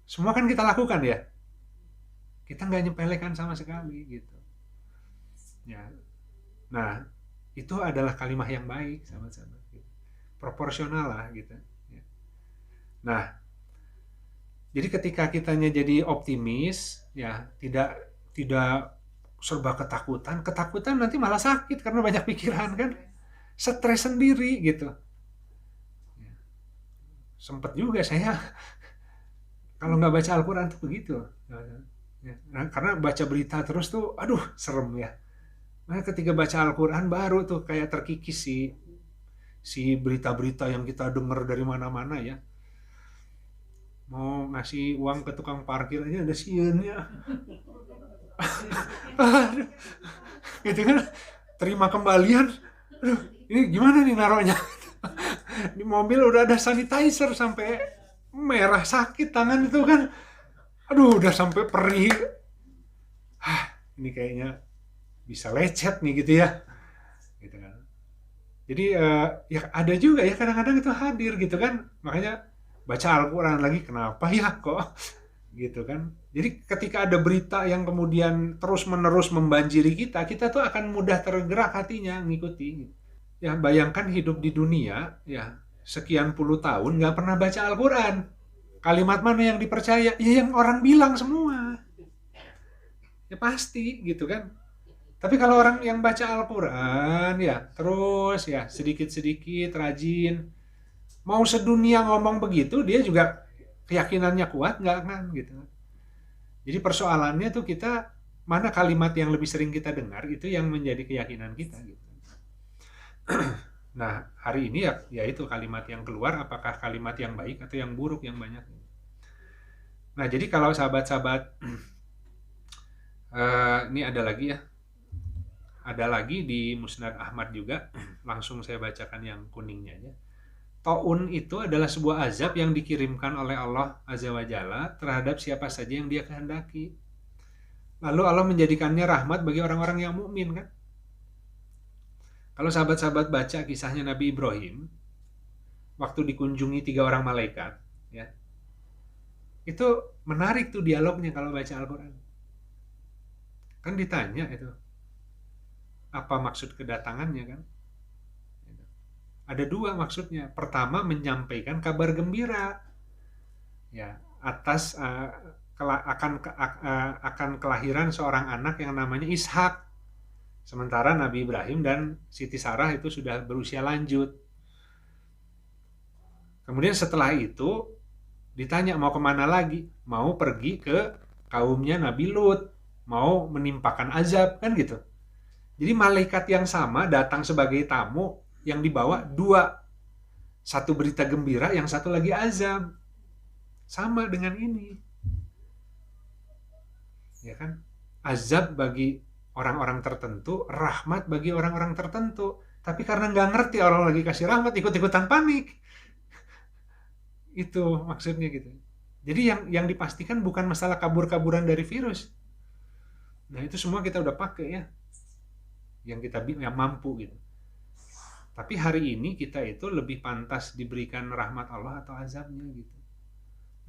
semua kan kita lakukan ya. Kita nggak nyepelekan sama sekali gitu. Ya. Nah itu adalah kalimat yang baik sahabat-sahabat. Gitu. Proporsional lah gitu. Ya. Nah jadi ketika kitanya jadi optimis, ya tidak serba ketakutan nanti malah sakit karena banyak pikiran kan, stres sendiri gitu. Ya. Sempet juga saya kalau nggak baca Al-Quran tuh begitu, ya. Nah, karena baca berita terus tuh, aduh serem ya. Nah ketika baca Al-Quran baru tuh kayak terkikis si berita-berita yang kita dengar dari mana-mana ya. Mau ngasih uang ke tukang parkir aja ada siunnya. Aduh, gitu kan. Terima kembalian. Aduh, ini gimana nih naruhnya? Di mobil udah ada sanitizer sampai merah sakit tangan itu kan. Aduh, udah sampai perih. Ini kayaknya bisa lecet nih gitu ya. Gitu kan. Jadi ya ada juga ya kadang-kadang itu hadir gitu kan. Makanya baca Al-Quran lagi, kenapa ya kok gitu kan. Jadi ketika ada berita yang kemudian terus-menerus membanjiri kita, kita tuh akan mudah tergerak hatinya ngikuti. Ya bayangkan hidup di dunia ya sekian puluh tahun nggak pernah baca Al-Quran. Kalimat mana yang dipercaya? Ya yang orang bilang semua. Ya pasti gitu kan. Tapi kalau orang yang baca Al-Quran ya terus ya sedikit-sedikit rajin, mau sedunia ngomong begitu dia juga keyakinannya kuat nggak kan gitu. Jadi persoalannya tuh kita mana kalimat yang lebih sering kita dengar itu yang menjadi keyakinan kita gitu. Nah hari ini ya itu kalimat yang keluar apakah kalimat yang baik atau yang buruk yang banyak. Nah jadi kalau sahabat-sahabat ini ada lagi ya. Ada lagi di Musnad Ahmad juga, langsung saya bacakan yang kuningnya aja. Ta'un itu adalah sebuah azab yang dikirimkan oleh Allah Azza wa Jalla terhadap siapa saja yang dia kehendaki. Lalu Allah menjadikannya rahmat bagi orang-orang yang mukmin kan. Kalau sahabat-sahabat baca kisahnya Nabi Ibrahim, waktu dikunjungi 3 orang malaikat, ya, itu menarik tuh dialognya kalau baca Al-Quran. Kan ditanya itu, apa maksud kedatangannya kan? Ada 2 maksudnya. Pertama menyampaikan kabar gembira ya atas akan kelahiran seorang anak yang namanya Ishak. Sementara Nabi Ibrahim dan Siti Sarah itu sudah berusia lanjut. Kemudian setelah itu ditanya mau kemana lagi? Mau pergi ke kaumnya Nabi Lut, mau menimpakan azab kan gitu. Jadi malaikat yang sama datang sebagai tamu yang dibawa 2. Satu berita gembira, yang satu lagi azab. Sama dengan ini. Ya kan? Azab bagi orang-orang tertentu, rahmat bagi orang-orang tertentu. Tapi karena nggak ngerti orang lagi kasih rahmat, ikut-ikutan panik. Itu maksudnya gitu. Jadi yang dipastikan bukan masalah kabur-kaburan dari virus. Nah itu semua kita udah pakai ya. Yang kita yang mampu gitu. Tapi hari ini kita itu lebih pantas diberikan rahmat Allah atau azabnya gitu.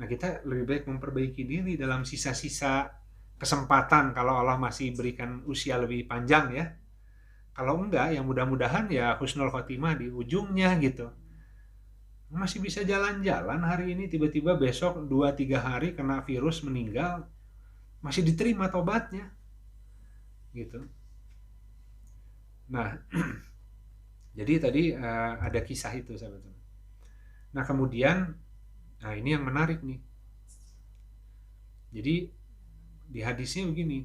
Nah kita lebih baik memperbaiki diri dalam sisa-sisa kesempatan kalau Allah masih berikan usia lebih panjang ya. Kalau enggak ya mudah-mudahan ya husnul khotimah di ujungnya gitu. Masih bisa jalan-jalan hari ini, tiba-tiba besok 2-3 hari kena virus meninggal, masih diterima tobatnya gitu. Nah, jadi tadi ada kisah itu sahabat. Nah kemudian, nah ini yang menarik nih. Jadi di hadisnya begini,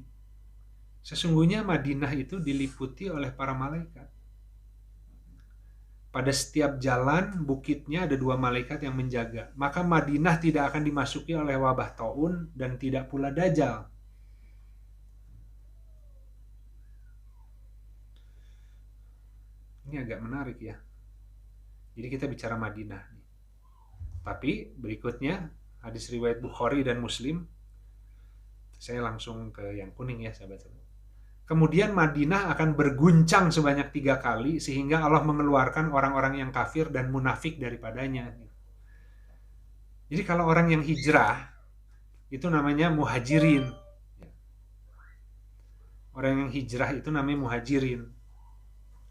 sesungguhnya Madinah itu diliputi oleh para malaikat. Pada setiap jalan bukitnya ada 2 malaikat yang menjaga. Maka Madinah tidak akan dimasuki oleh wabah taun dan tidak pula dajjal. Ini agak menarik ya. Jadi kita bicara Madinah nih. Tapi berikutnya hadis riwayat Bukhari dan Muslim. Saya langsung ke yang kuning ya sahabat-sahabat. Kemudian Madinah akan berguncang sebanyak 3 kali sehingga Allah mengeluarkan orang-orang yang kafir dan munafik daripadanya. Jadi kalau orang yang hijrah itu namanya muhajirin. Orang yang hijrah itu namanya muhajirin.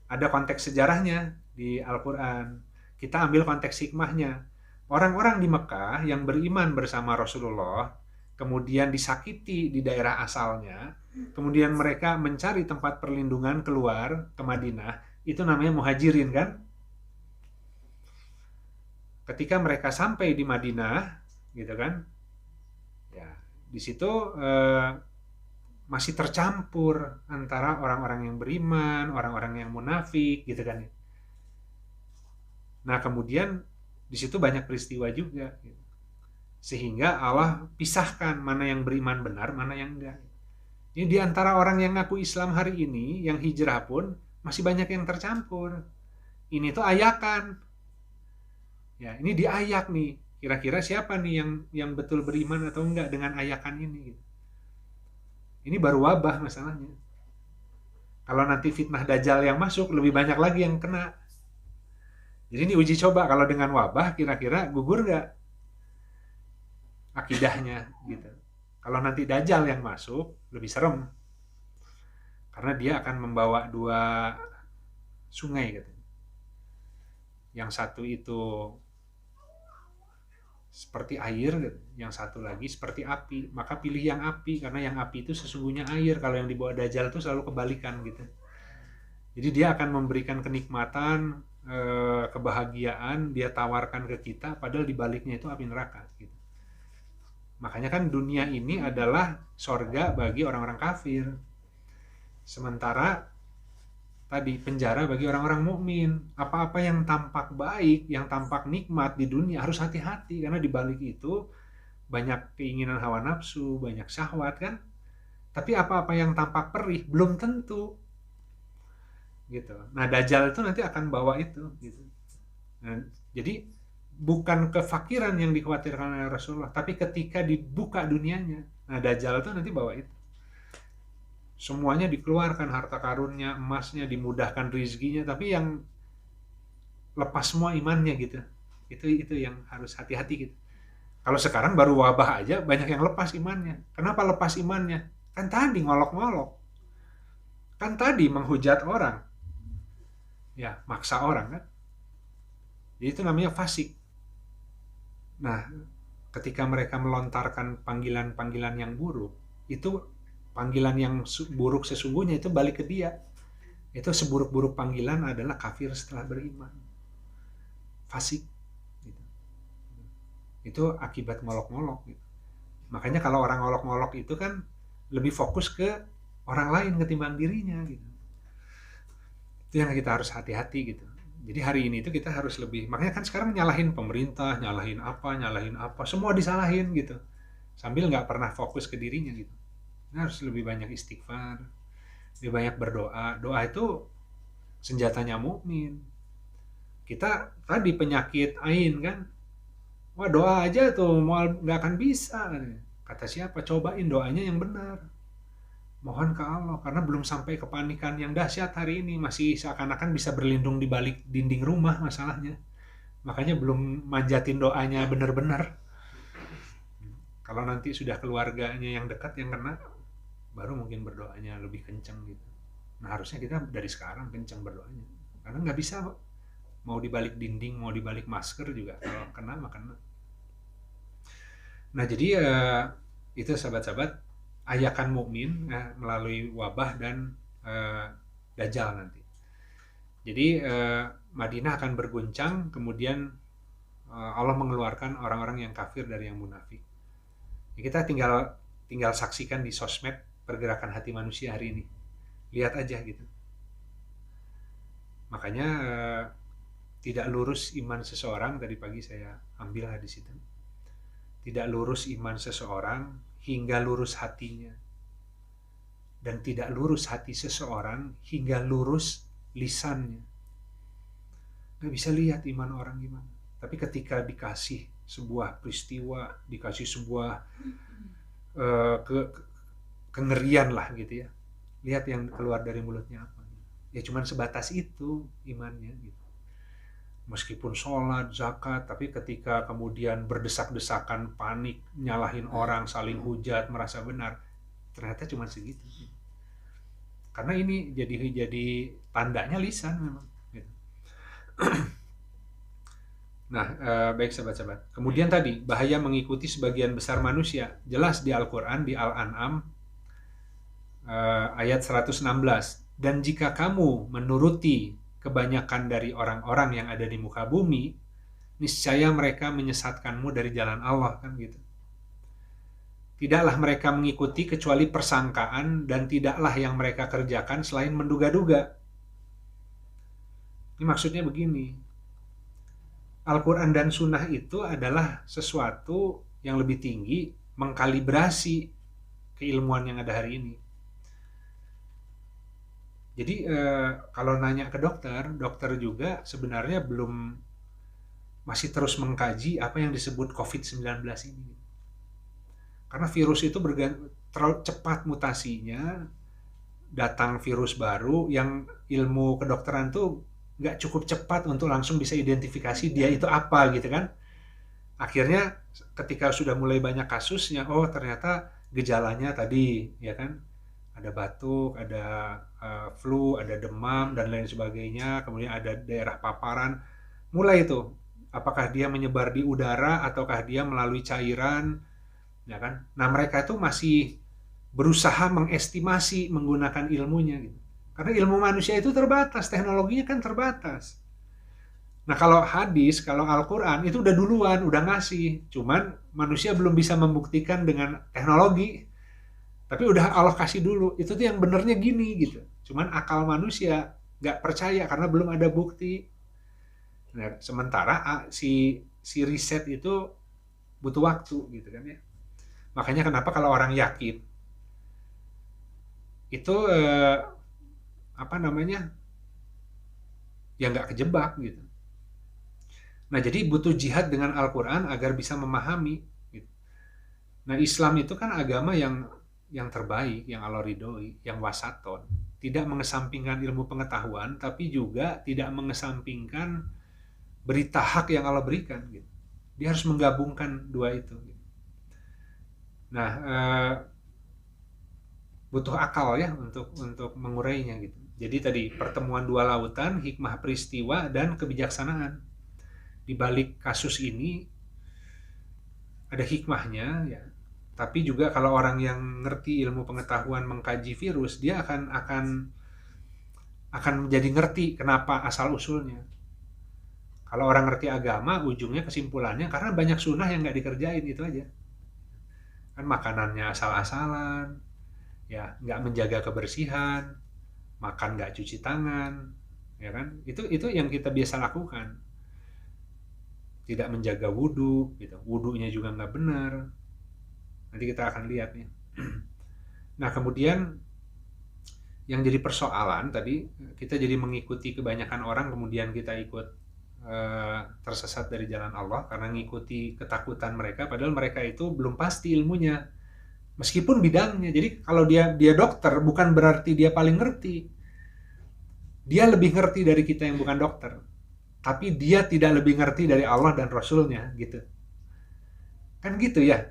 Ada konteks sejarahnya di Al-Quran. Kita ambil konteks hikmahnya. Orang-orang di Mekah yang beriman bersama Rasulullah, kemudian disakiti di daerah asalnya, kemudian mereka mencari tempat perlindungan keluar ke Madinah, itu namanya muhajirin kan? Ketika mereka sampai di Madinah, gitu kan? Ya, di situ masih tercampur antara orang-orang yang beriman, orang-orang yang munafik, gitu kan. Nah kemudian di situ banyak peristiwa juga, gitu. Sehingga Allah pisahkan mana yang beriman benar, mana yang enggak. Ini di antara orang yang ngaku Islam hari ini, yang hijrah pun masih banyak yang tercampur. Ini tuh ayakan. Ya, ini diayak nih. Kira-kira siapa nih yang betul beriman atau enggak dengan ayakan ini, gitu. Ini baru wabah masalahnya. Kalau nanti fitnah Dajjal yang masuk, lebih banyak lagi yang kena. Jadi ini uji coba, kalau dengan wabah kira-kira gugur nggak akidahnya, gitu. Kalau nanti Dajjal yang masuk, lebih serem. Karena dia akan membawa dua sungai, gitu. Yang satu itu seperti air, gitu. Yang satu lagi seperti api. Maka pilih yang api, karena yang api itu sesungguhnya air. Kalau yang dibawa Dajjal itu selalu kebalikan, gitu. Jadi dia akan memberikan kenikmatan, kebahagiaan, dia tawarkan ke kita, padahal dibaliknya itu api neraka, gitu. Makanya kan dunia ini adalah sorga bagi orang-orang kafir. Sementara tadi penjara bagi orang-orang mukmin. Apa-apa yang tampak baik, yang tampak nikmat di dunia harus hati-hati, karena di balik itu banyak keinginan hawa nafsu, banyak syahwat kan. Tapi apa-apa yang tampak perih belum tentu, gitu. Nah Dajjal itu nanti akan bawa itu, gitu. Nah, jadi bukan kefakiran yang dikhawatirkan oleh Rasulullah, tapi ketika dibuka dunianya, nah Dajjal itu nanti bawa itu. Semuanya dikeluarkan, harta karunnya, emasnya, dimudahkan rizkinya, tapi yang lepas semua imannya, gitu. Itu yang harus hati-hati, gitu. Kalau sekarang baru wabah aja banyak yang lepas imannya. Kenapa lepas imannya? Kan tadi ngolok-ngolok. Kan tadi menghujat orang. Ya, maksa orang kan. Jadi itu namanya fasik. Nah, ketika mereka melontarkan panggilan-panggilan yang buruk, itu panggilan yang buruk sesungguhnya itu balik ke dia. Itu seburuk-buruk panggilan adalah kafir setelah beriman. Fasik. Gitu. Itu akibat ngolok-ngolok. Gitu. Makanya kalau orang ngolok-ngolok itu kan lebih fokus ke orang lain ketimbang dirinya. Gitu. Itu yang kita harus hati-hati, gitu. Jadi hari ini itu kita harus lebih, makanya kan sekarang nyalahin pemerintah, nyalahin apa, semua disalahin, gitu. Sambil nggak pernah fokus ke dirinya, gitu. Nah, harus lebih banyak istighfar, lebih banyak berdoa. Doa itu senjatanya mukmin. Kita tadi penyakit ain kan, wah doa aja tuh mau nggak akan bisa. Kata siapa? Cobain doanya yang benar. Mohon ke Allah, karena belum sampai kepanikan yang dahsyat hari ini, masih seakan-akan bisa berlindung di balik dinding rumah masalahnya. Makanya belum manjatin doanya benar-benar. Kalau nanti sudah keluarganya yang dekat yang kena, baru mungkin berdoanya lebih kencang, gitu. Nah harusnya kita dari sekarang kencang berdoanya, karena nggak bisa mau di balik dinding, mau di balik masker juga, kalau kena mah kena. Nah jadi itu sahabat-sahabat, ayakan mukmin melalui wabah dan Dajjal nanti. Jadi Madinah akan berguncang, kemudian Allah mengeluarkan orang-orang yang kafir dari yang munafik. Kita tinggal saksikan di sosmed pergerakan hati manusia hari ini. Lihat aja, gitu. Makanya tidak lurus iman seseorang, tadi pagi saya ambil hadis itu. Tidak lurus iman seseorang hingga lurus hatinya. Dan tidak lurus hati seseorang hingga lurus lisannya. Gak bisa lihat iman orang gimana. Tapi ketika dikasih sebuah peristiwa, dikasih sebuah kengerian lah, gitu ya. Lihat yang keluar dari mulutnya apa. Ya cuman sebatas itu imannya, gitu. Meskipun sholat, zakat, tapi ketika kemudian berdesak-desakan, panik, nyalahin orang, saling hujat, merasa benar, ternyata cuma segitu. Karena ini jadi tandanya lisan memang. Gitu. Nah, baik sahabat-sahabat. Kemudian tadi, bahaya mengikuti sebagian besar manusia. Jelas di Al-Quran, di Al-An'am, ayat 116. Dan jika kamu menuruti kebanyakan dari orang-orang yang ada di muka bumi, niscaya mereka menyesatkanmu dari jalan Allah, kan gitu. Tidaklah mereka mengikuti kecuali persangkaan, dan tidaklah yang mereka kerjakan selain menduga-duga. Ini maksudnya begini. Al-Quran dan Sunnah itu adalah sesuatu yang lebih tinggi mengkalibrasi keilmuan yang ada hari ini. Jadi kalau nanya ke dokter, dokter juga sebenarnya masih terus mengkaji apa yang disebut COVID-19 ini. Karena virus itu terlalu cepat mutasinya, datang virus baru yang ilmu kedokteran tuh nggak cukup cepat untuk langsung bisa identifikasi dia itu apa gitu kan. Akhirnya ketika sudah mulai banyak kasusnya, oh ternyata gejalanya tadi ya kan, ada batuk, ada flu, ada demam dan lain sebagainya, kemudian ada daerah paparan, mulai itu apakah dia menyebar di udara ataukah dia melalui cairan, ya kan. Nah mereka itu masih berusaha mengestimasi menggunakan ilmunya gitu. Karena ilmu manusia itu terbatas, teknologinya kan terbatas. Nah kalau hadis, kalau Al-Quran itu udah duluan, udah ngasih. Cuman manusia belum bisa membuktikan dengan teknologi. Tapi udah Allah kasih dulu, itu tuh yang benernya gini gitu. Cuman akal manusia nggak percaya karena belum ada bukti. Nah, sementara si riset itu butuh waktu gitu kan ya. Makanya kenapa kalau orang yakin itu apa namanya ya nggak kejebak gitu. Nah jadi butuh jihad dengan Al-Quran agar bisa memahami gitu. Nah Islam itu kan agama yang terbaik, yang Allah ridhoi, yang wasaton, tidak mengesampingkan ilmu pengetahuan tapi juga tidak mengesampingkan berita hak yang Allah berikan gitu. Dia harus menggabungkan dua itu gitu. Nah butuh akal ya untuk mengurainya gitu. Jadi tadi pertemuan dua lautan, hikmah peristiwa dan kebijaksanaan. Di balik kasus ini ada hikmahnya ya. Tapi juga kalau orang yang ngerti ilmu pengetahuan mengkaji virus, dia akan menjadi ngerti kenapa asal usulnya. Kalau orang ngerti agama, ujungnya kesimpulannya karena banyak sunnah yang nggak dikerjain itu aja. Kan makanannya asal-asalan, ya nggak menjaga kebersihan, makan nggak cuci tangan, ya kan? Itu yang kita biasa lakukan. Tidak menjaga wudhu, gitu. Wudhunya juga nggak benar. Nanti kita akan lihat nih. Nah kemudian yang jadi persoalan tadi kita jadi mengikuti kebanyakan orang, kemudian kita ikut tersesat dari jalan Allah karena ngikuti ketakutan mereka, padahal mereka itu belum pasti ilmunya meskipun bidangnya. Jadi kalau dia dokter bukan berarti dia paling ngerti. Dia lebih ngerti dari kita yang bukan dokter, tapi dia tidak lebih ngerti dari Allah dan Rasulnya gitu kan, gitu ya.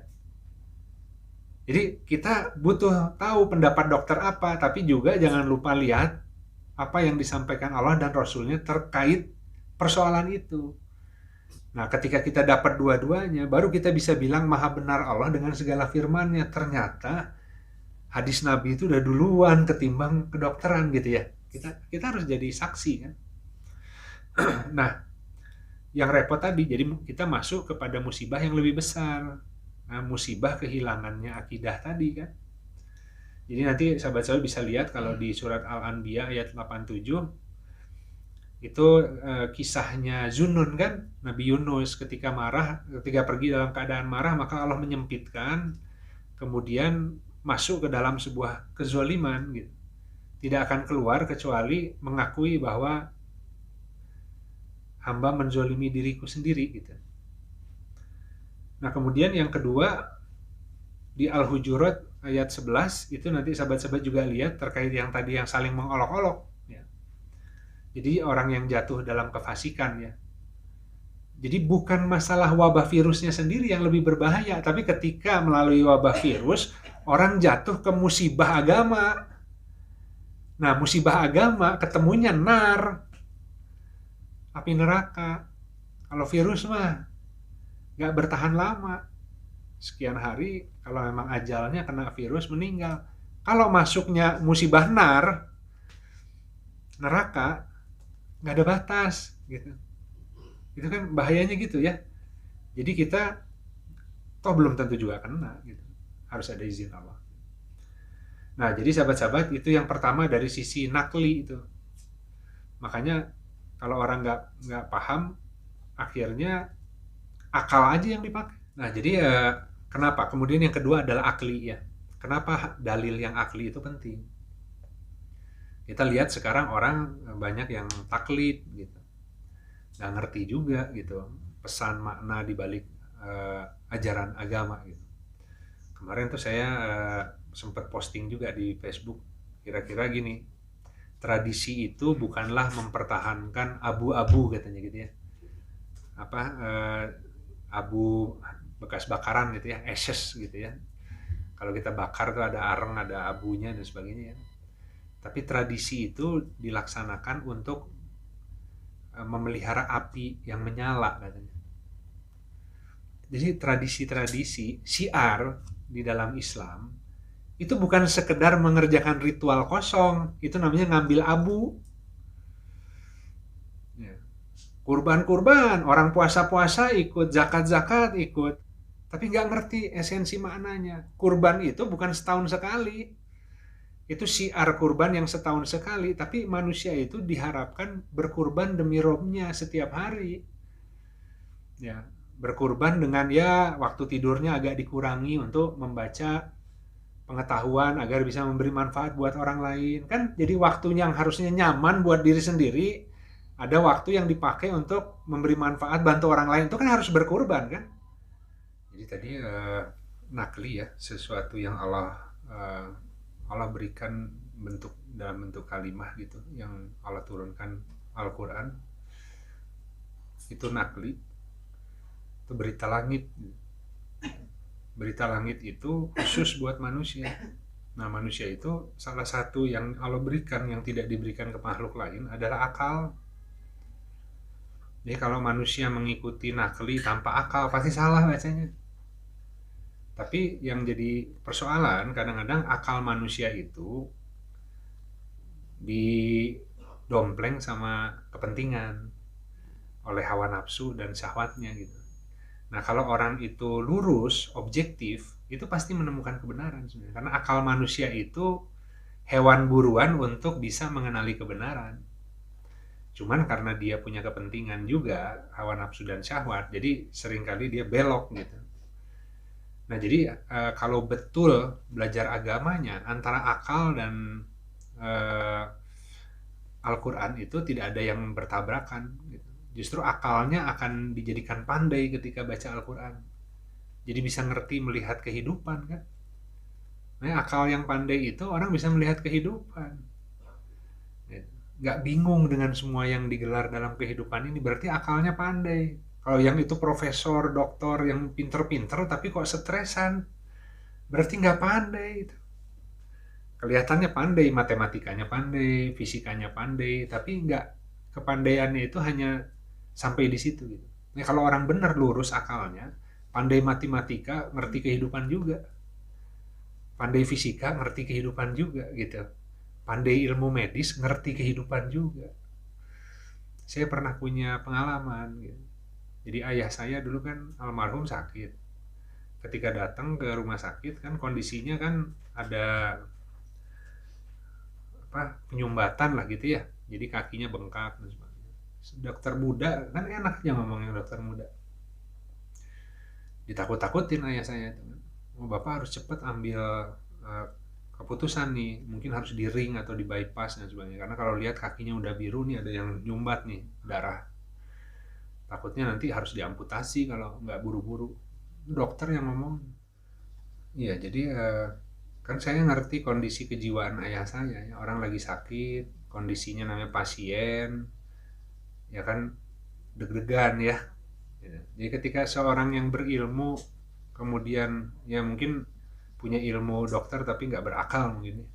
Jadi kita butuh tahu pendapat dokter apa, tapi juga jangan lupa lihat apa yang disampaikan Allah dan Rasulnya terkait persoalan itu. Nah ketika kita dapat dua-duanya, baru kita bisa bilang maha benar Allah dengan segala firman-Nya. Ternyata hadis Nabi itu udah duluan ketimbang kedokteran gitu ya. Kita harus jadi saksi kan. Nah yang repot tadi, jadi kita masuk kepada musibah yang lebih besar. Nah, musibah kehilangannya akidah tadi kan. Jadi nanti sahabat-sahabat bisa lihat kalau di surat Al-Anbiya ayat 87 itu kisahnya Zunnun kan, Nabi Yunus ketika pergi dalam keadaan marah, maka Allah menyempitkan, kemudian masuk ke dalam sebuah kezaliman gitu. Tidak akan keluar kecuali mengakui bahwa hamba menzalimi diriku sendiri gitu. Nah kemudian yang kedua di Al-Hujurat ayat 11 itu nanti sahabat-sahabat juga lihat terkait yang tadi yang saling mengolok-olok. Jadi orang yang jatuh dalam kefasikan ya. Jadi bukan masalah wabah virusnya sendiri yang lebih berbahaya, tapi ketika melalui wabah virus orang jatuh ke musibah agama. Nah musibah agama ketemunya nar, api neraka. Kalau virus mah nggak bertahan lama, sekian hari, kalau memang ajalnya kena virus meninggal. Kalau masuknya musibah nar, neraka, nggak ada batas gitu. Itu kan bahayanya gitu ya. Jadi kita toh belum tentu juga kena gitu. Harus ada izin Allah. Nah, jadi sahabat-sahabat itu yang pertama dari sisi nakli itu. Makanya kalau orang nggak paham akhirnya akal aja yang dipakai. Nah, jadi kenapa? Kemudian yang kedua adalah akli ya. Kenapa dalil yang akli itu penting? Kita lihat sekarang orang banyak yang taklid gitu. Nggak ngerti juga gitu pesan makna di balik ajaran agama gitu. Kemarin tuh saya sempat posting juga di Facebook, kira-kira gini, tradisi itu bukanlah mempertahankan abu-abu katanya gitu ya, apa abu bekas bakaran gitu ya, ashes gitu ya. Kalau kita bakar tuh ada areng, ada abunya dan sebagainya ya. Tapi tradisi itu dilaksanakan untuk memelihara api yang menyala katanya. Jadi tradisi-tradisi syiar di dalam Islam itu bukan sekedar mengerjakan ritual kosong, itu namanya ngambil abu. Ya. Kurban-kurban, orang puasa-puasa ikut, zakat-zakat ikut, tapi nggak ngerti esensi maknanya. Kurban itu bukan setahun sekali, itu syiar kurban yang setahun sekali, tapi manusia itu diharapkan berkurban demi robnya setiap hari. Ya, berkurban dengan ya waktu tidurnya agak dikurangi untuk membaca pengetahuan agar bisa memberi manfaat buat orang lain. Kan jadi waktunya yang harusnya nyaman buat diri sendiri, ada waktu yang dipakai untuk memberi manfaat bantu orang lain, itu kan harus berkurban kan. Jadi tadi nakli ya, sesuatu yang Allah berikan dalam bentuk kalimah gitu, yang Allah turunkan Al-Quran, itu nakli, itu berita langit. Berita langit itu khusus buat manusia. Nah, manusia itu salah satu yang Allah berikan yang tidak diberikan ke makhluk lain adalah akal. Jadi kalau manusia mengikuti nakli tanpa akal pasti salah bacanya. Tapi yang jadi persoalan kadang-kadang akal manusia itu didompleng sama kepentingan oleh hawa nafsu dan syahwatnya gitu. Nah, kalau orang itu lurus, objektif, itu pasti menemukan kebenaran sebenarnya. Karena akal manusia itu hewan buruan untuk bisa mengenali kebenaran. Cuman karena dia punya kepentingan juga, hawa nafsu dan syahwat, jadi seringkali dia belok gitu. Nah, jadi kalau betul belajar agamanya, antara akal dan Al-Quran itu tidak ada yang bertabrakan gitu. Justru akalnya akan dijadikan pandai ketika baca Al-Quran. Jadi bisa ngerti melihat kehidupan kan. Nah, akal yang pandai itu orang bisa melihat kehidupan. Gak bingung dengan semua yang digelar dalam kehidupan ini, berarti akalnya pandai. Kalau yang itu profesor, doktor, yang pinter-pinter tapi kok stresan, berarti gak pandai itu. Kelihatannya pandai, matematikanya pandai, fisikanya pandai, tapi nggak, kepandaiannya itu hanya sampai di situ gitu. Nah, kalau orang benar lurus akalnya, pandai matematika, ngerti kehidupan juga. Pandai fisika, ngerti kehidupan juga gitu. Pandai ilmu medis, ngerti kehidupan juga. Saya pernah punya pengalaman gitu. Jadi ayah saya dulu kan almarhum sakit. Ketika datang ke rumah sakit kan kondisinya kan ada penyumbatan lah gitu ya, jadi kakinya bengkak dan sebagainya. Dokter muda kan enak aja ngomongnya, dokter muda ditakut-takutin ayah saya itu, oh, bapak harus cepat ambil keputusan nih, mungkin harus di ring atau di bypass dan sebagainya, karena kalau lihat kakinya udah biru nih, ada yang nyumbat nih darah, takutnya nanti harus diamputasi kalau nggak buru-buru. Dokter yang ngomong. Iya, jadi kan saya ngerti kondisi kejiwaan ayah saya ya. Orang lagi sakit, kondisinya namanya pasien, ya kan, deg-degan ya. Jadi ketika seorang yang berilmu kemudian ya mungkin punya ilmu dokter tapi nggak berakal mungkin ya,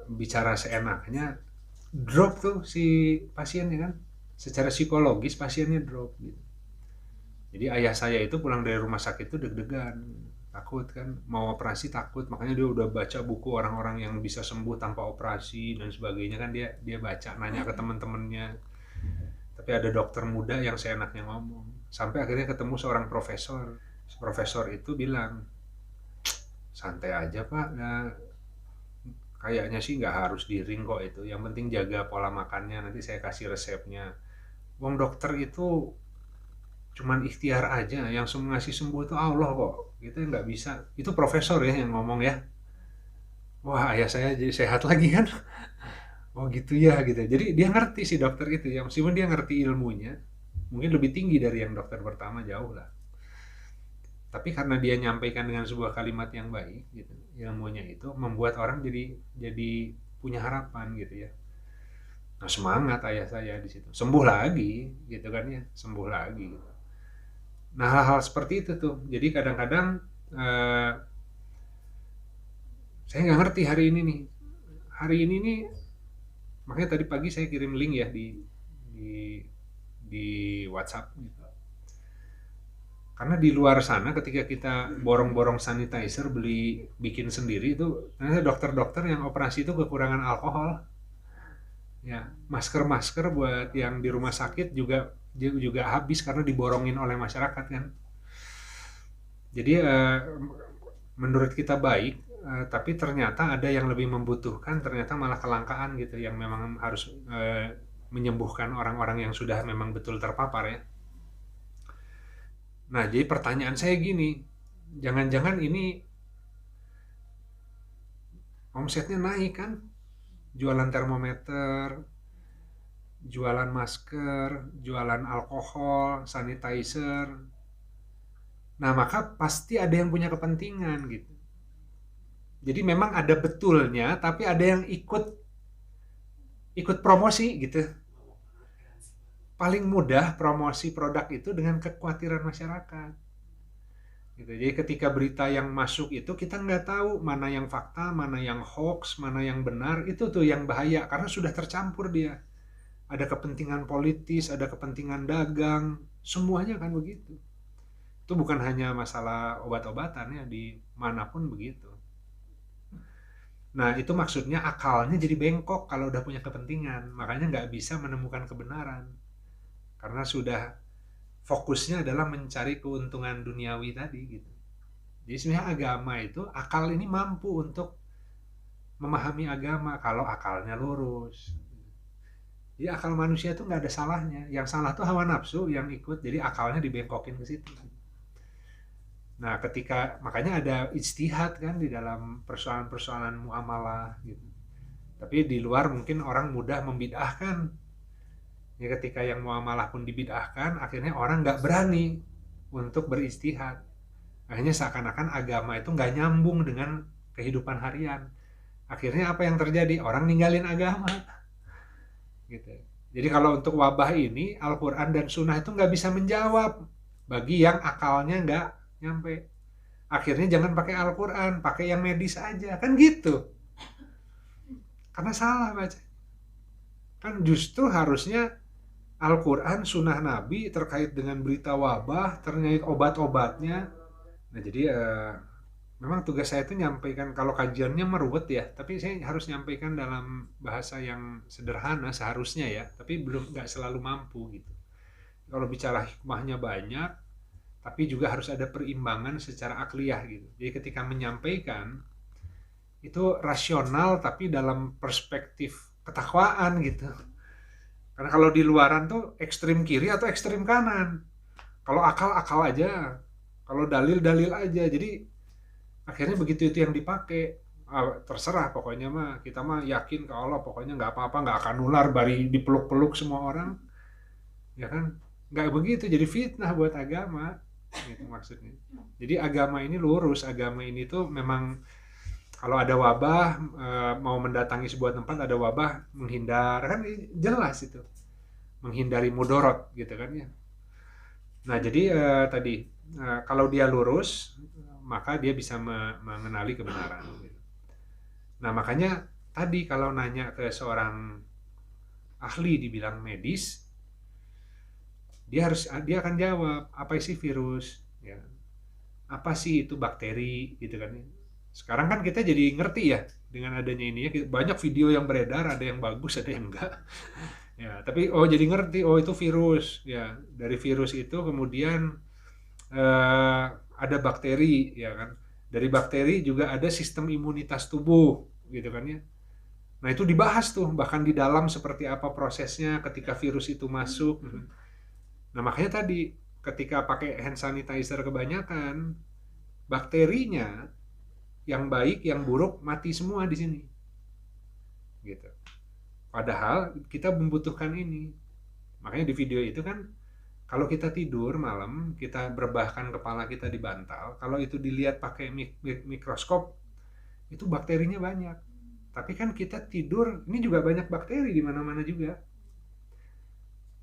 bicara seenaknya, drop tuh si pasiennya kan, secara psikologis pasiennya drop gitu. Jadi ayah saya itu pulang dari rumah sakit itu deg-degan, takut kan, mau operasi takut, makanya dia udah baca buku orang-orang yang bisa sembuh tanpa operasi dan sebagainya kan, dia baca, nanya ke teman-temannya. Tapi ada dokter muda yang seenaknya ngomong, sampai akhirnya ketemu seorang profesor. Profesor itu bilang, santai aja pak, nah, kayaknya sih nggak harus di ring kok itu, yang penting jaga pola makannya, nanti saya kasih resepnya. Wong dokter itu cuman ikhtiar aja, yang ngasih sembuh itu Allah kok. Kita nggak bisa. Itu profesor ya yang ngomong ya. Wah, ayah saya jadi sehat lagi kan. Oh gitu ya gitu. Jadi dia ngerti si dokter itu ya, meskipun dia ngerti ilmunya, mungkin lebih tinggi dari yang dokter pertama jauh lah. Tapi karena dia nyampaikan dengan sebuah kalimat yang baik gitu, ilmunya itu membuat orang jadi punya harapan gitu ya. Nah, semangat ayah saya di situ. Sembuh lagi gitu kan ya, sembuh lagi gitu. Nah, hal-hal seperti itu tuh. Jadi kadang-kadang eh, saya nggak ngerti hari ini nih. Hari ini nih, makanya tadi pagi saya kirim link ya di di WhatsApp gitu. Karena di luar sana ketika kita borong-borong sanitizer beli bikin sendiri itu ternyata dokter-dokter yang operasi itu kekurangan alkohol. Ya, masker-masker buat yang di rumah sakit juga habis karena diborongin oleh masyarakat kan. Jadi menurut kita baik, tapi ternyata ada yang lebih membutuhkan, ternyata malah kelangkaan gitu yang memang harus menyembuhkan orang-orang yang sudah memang betul terpapar ya. Nah, jadi pertanyaan saya gini, jangan-jangan ini omsetnya naik kan? Jualan termometer, jualan masker, jualan alkohol, sanitizer. Nah, maka pasti ada yang punya kepentingan gitu. Jadi memang ada betulnya, tapi ada yang ikut ikut promosi gitu. Paling mudah promosi produk itu dengan kekhawatiran masyarakat. Gitu. Jadi ketika berita yang masuk itu kita nggak tahu mana yang fakta, mana yang hoax, mana yang benar, itu tuh yang bahaya karena sudah tercampur dia. Ada kepentingan politis, ada kepentingan dagang, semuanya kan begitu. Itu bukan hanya masalah obat-obatan ya, di manapun begitu. Nah, itu maksudnya akalnya jadi bengkok kalau udah punya kepentingan. Makanya nggak bisa menemukan kebenaran. Karena sudah fokusnya adalah mencari keuntungan duniawi tadi gitu. Jadi sebenarnya agama itu, akal ini mampu untuk memahami agama kalau akalnya lurus. Jadi akal manusia itu nggak ada salahnya. Yang salah tuh hawa nafsu yang ikut, jadi akalnya dibengkokin ke situ. Nah, makanya ada ijtihad kan di dalam persoalan-persoalan muamalah gitu. Tapi di luar mungkin orang mudah membid'ahkan. Ya, ketika yang muamalah pun dibid'ahkan, akhirnya orang nggak berani untuk berijtihad. Akhirnya seakan-akan agama itu nggak nyambung dengan kehidupan harian. Akhirnya apa yang terjadi? Orang ninggalin agama. Gitu. Jadi kalau untuk wabah ini, Al-Quran dan Sunnah itu nggak bisa menjawab bagi yang akalnya nggak nyampe. Akhirnya jangan pakai Al-Quran, pakai yang medis aja. Kan gitu. Karena salah baca. Kan justru harusnya Al-Quran, Sunnah Nabi terkait dengan berita wabah, terkait obat-obatnya. Nah jadi memang tugas saya itu nyampaikan, kalau kajiannya meruwet ya, tapi saya harus nyampaikan dalam bahasa yang sederhana seharusnya ya, tapi belum nggak selalu mampu gitu. Kalau bicara hikmahnya banyak, tapi juga harus ada perimbangan secara akliyah gitu. Jadi ketika menyampaikan itu rasional tapi dalam perspektif ketakwaan gitu. Karena kalau di luaran tuh ekstrim kiri atau ekstrim kanan. Kalau akal aja, kalau dalil aja. Jadi akhirnya begitu itu yang dipakai. Terserah pokoknya mah, kita mah yakin ke Allah, pokoknya nggak apa-apa, nggak akan nular, bari dipeluk-peluk semua orang, ya kan? Nggak begitu, jadi fitnah buat agama, gitu maksudnya. Jadi agama ini lurus, agama ini tuh memang kalau ada wabah, mau mendatangi sebuah tempat ada wabah, menghindar, kan jelas itu, menghindari mudorot gitu kan ya. Nah jadi tadi kalau dia lurus, maka dia bisa mengenali kebenaran. Nah makanya tadi kalau nanya ke seorang ahli dibilang medis, dia akan jawab apa sih virus, ya, apa sih itu bakteri gitu kan. Sekarang kan kita jadi ngerti ya dengan adanya ini ya, banyak video yang beredar, ada yang bagus ada yang enggak. Ya, tapi jadi ngerti, itu virus ya. Dari virus itu kemudian eh, ada bakteri ya kan. Dari bakteri juga ada sistem imunitas tubuh gitu kan ya. Nah itu dibahas tuh, bahkan di dalam seperti apa prosesnya ketika virus itu masuk. Nah makanya tadi ketika pakai hand sanitizer kebanyakan, bakterinya yang baik, yang buruk mati semua di sini. Gitu. Padahal kita membutuhkan ini. Makanya di video itu kan kalau kita tidur malam, kita berbahkan kepala kita di bantal, kalau itu dilihat pakai mikroskop, itu bakterinya banyak. Tapi kan kita tidur, ini juga banyak bakteri di mana-mana juga.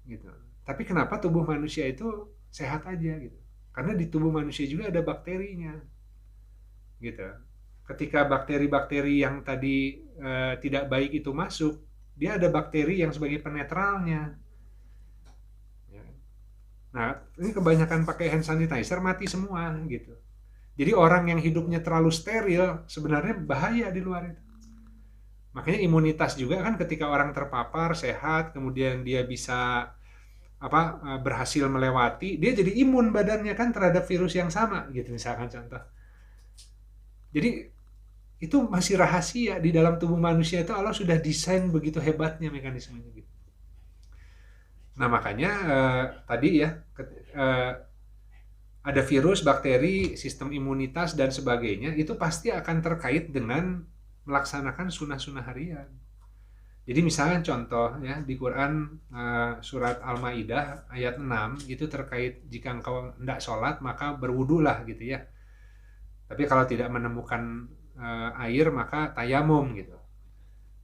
Gitu. Tapi kenapa tubuh manusia itu sehat aja gitu? Karena di tubuh manusia juga ada bakterinya. Gitu. Ketika bakteri-bakteri yang tadi tidak baik itu masuk, dia ada bakteri yang sebagai penetralnya. Nah, ini kebanyakan pakai hand sanitizer mati semua gitu. Jadi orang yang hidupnya terlalu steril sebenarnya bahaya di luar itu. Makanya imunitas juga kan ketika orang terpapar sehat, kemudian dia bisa berhasil melewati, dia jadi imun badannya kan terhadap virus yang sama gitu misalkan contoh. Jadi itu masih rahasia di dalam tubuh manusia itu Allah sudah desain begitu hebatnya mekanismenya gitu. Nah makanya tadi ya ada virus, bakteri, sistem imunitas dan sebagainya itu pasti akan terkait dengan melaksanakan sunnah-sunnah harian. Jadi misalnya contoh ya di Quran surat Al-Maidah ayat 6 itu terkait jika engkau hendak sholat maka berwudulah gitu ya. Tapi kalau tidak menemukan air maka tayamum gitu.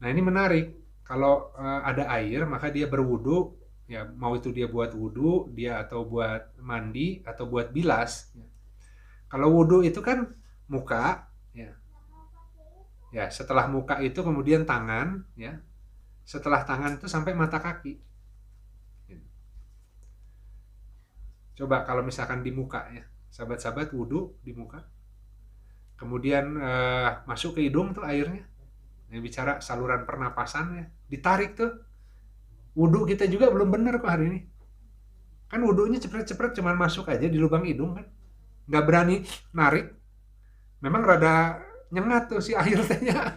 Nah ini menarik. Kalau ada air maka dia berwudu. Ya, mau itu dia buat wudhu, dia atau buat mandi, atau buat bilas. Ya. Kalau wudhu itu kan muka, ya. Ya, setelah muka itu kemudian tangan, ya. Setelah tangan itu sampai mata kaki. Ya. Coba kalau misalkan di muka, ya, sahabat-sahabat wudhu di muka. Kemudian masuk ke hidung tuh airnya. Yang bicara saluran pernapasan, ya. Ditarik tuh. Wudhu kita juga belum benar kok hari ini. Kan wudhunya cepet-cepet cuman masuk aja di lubang hidung kan. Nggak berani narik. Memang rada nyengat tuh si air tehnya.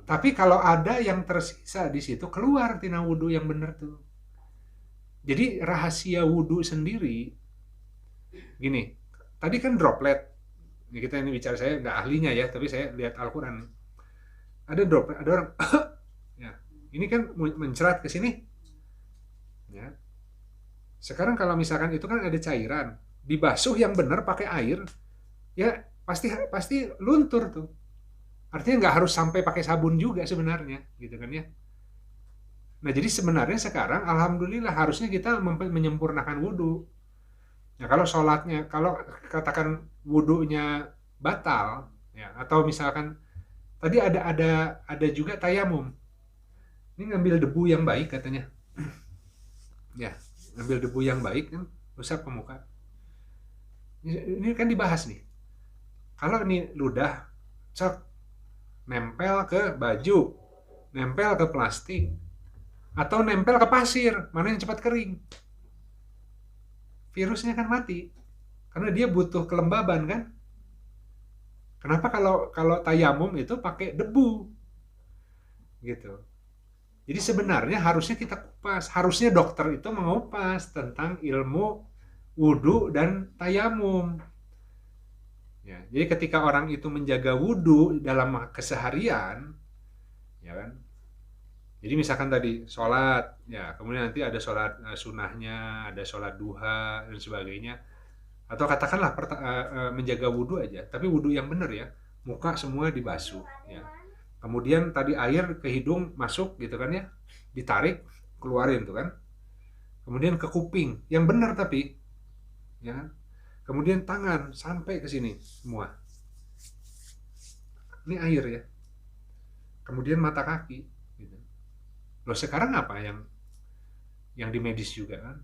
Tapi kalau ada yang tersisa di situ keluar tina wudhu yang benar tuh. Jadi rahasia wudhu sendiri gini. Tadi kan droplet. Ini kita ini bicara, saya nggak ahlinya ya, tapi saya lihat Al-Quran. Ada droplet, ada orang ya. Ini kan mencerat ke sini. Ya. Sekarang kalau misalkan itu kan ada cairan, dibasuh yang benar pakai air, ya pasti luntur tuh. Artinya nggak harus sampai pakai sabun juga sebenarnya, gitu kan ya. Nah jadi sebenarnya sekarang alhamdulillah harusnya kita menyempurnakan wudhu. Ya kalau sholatnya, kalau katakan wudhunya batal, ya atau misalkan tadi ada juga tayamum. Ini ngambil debu yang baik katanya. Ya, ngambil debu yang baik kan, usap ke muka. Ini kan dibahas nih. Kalau ini ludah, cek, nempel ke baju, nempel ke plastik, atau nempel ke pasir, mana yang cepat kering. Virusnya kan mati, karena dia butuh kelembaban kan. Kenapa kalau tayamum itu pakai debu, gitu. Jadi sebenarnya harusnya kita kupas, harusnya dokter itu mengupas tentang ilmu wudhu dan tayamum. Ya, jadi ketika orang itu menjaga wudhu dalam keseharian, ya kan. Jadi misalkan tadi sholat, ya kemudian nanti ada sholat sunnahnya, ada sholat duha dan sebagainya. Atau katakanlah menjaga wudhu aja, tapi wudhu yang benar ya, muka semua dibasuh. Ya. Kemudian tadi air ke hidung masuk gitu kan ya, ditarik, keluarin tuh kan. Kemudian ke kuping, yang benar tapi, ya. Kemudian tangan sampai ke sini semua. Ini air ya. Kemudian mata kaki. Gitu. Loh sekarang apa yang di medis juga kan?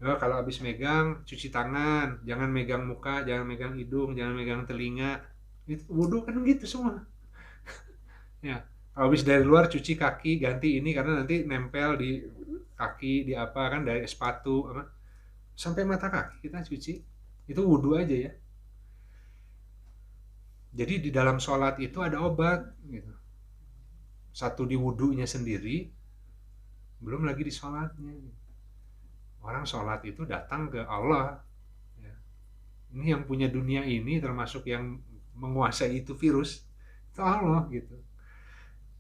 Ya, kalau habis megang cuci tangan, jangan megang muka, jangan megang hidung, jangan megang telinga. Itu wudhu kan gitu semua. Ya, habis dari luar cuci kaki, ganti ini karena nanti nempel di kaki, di apa kan dari sepatu apa. Sampai mata kaki kita cuci. Itu wudhu aja ya. Jadi di dalam sholat itu ada obat gitu. satu di wudunya sendiri, belum lagi di sholatnya. Orang sholat itu datang ke Allah. Ya. Ini yang punya dunia ini, termasuk yang menguasai itu virus, itu Allah gitu.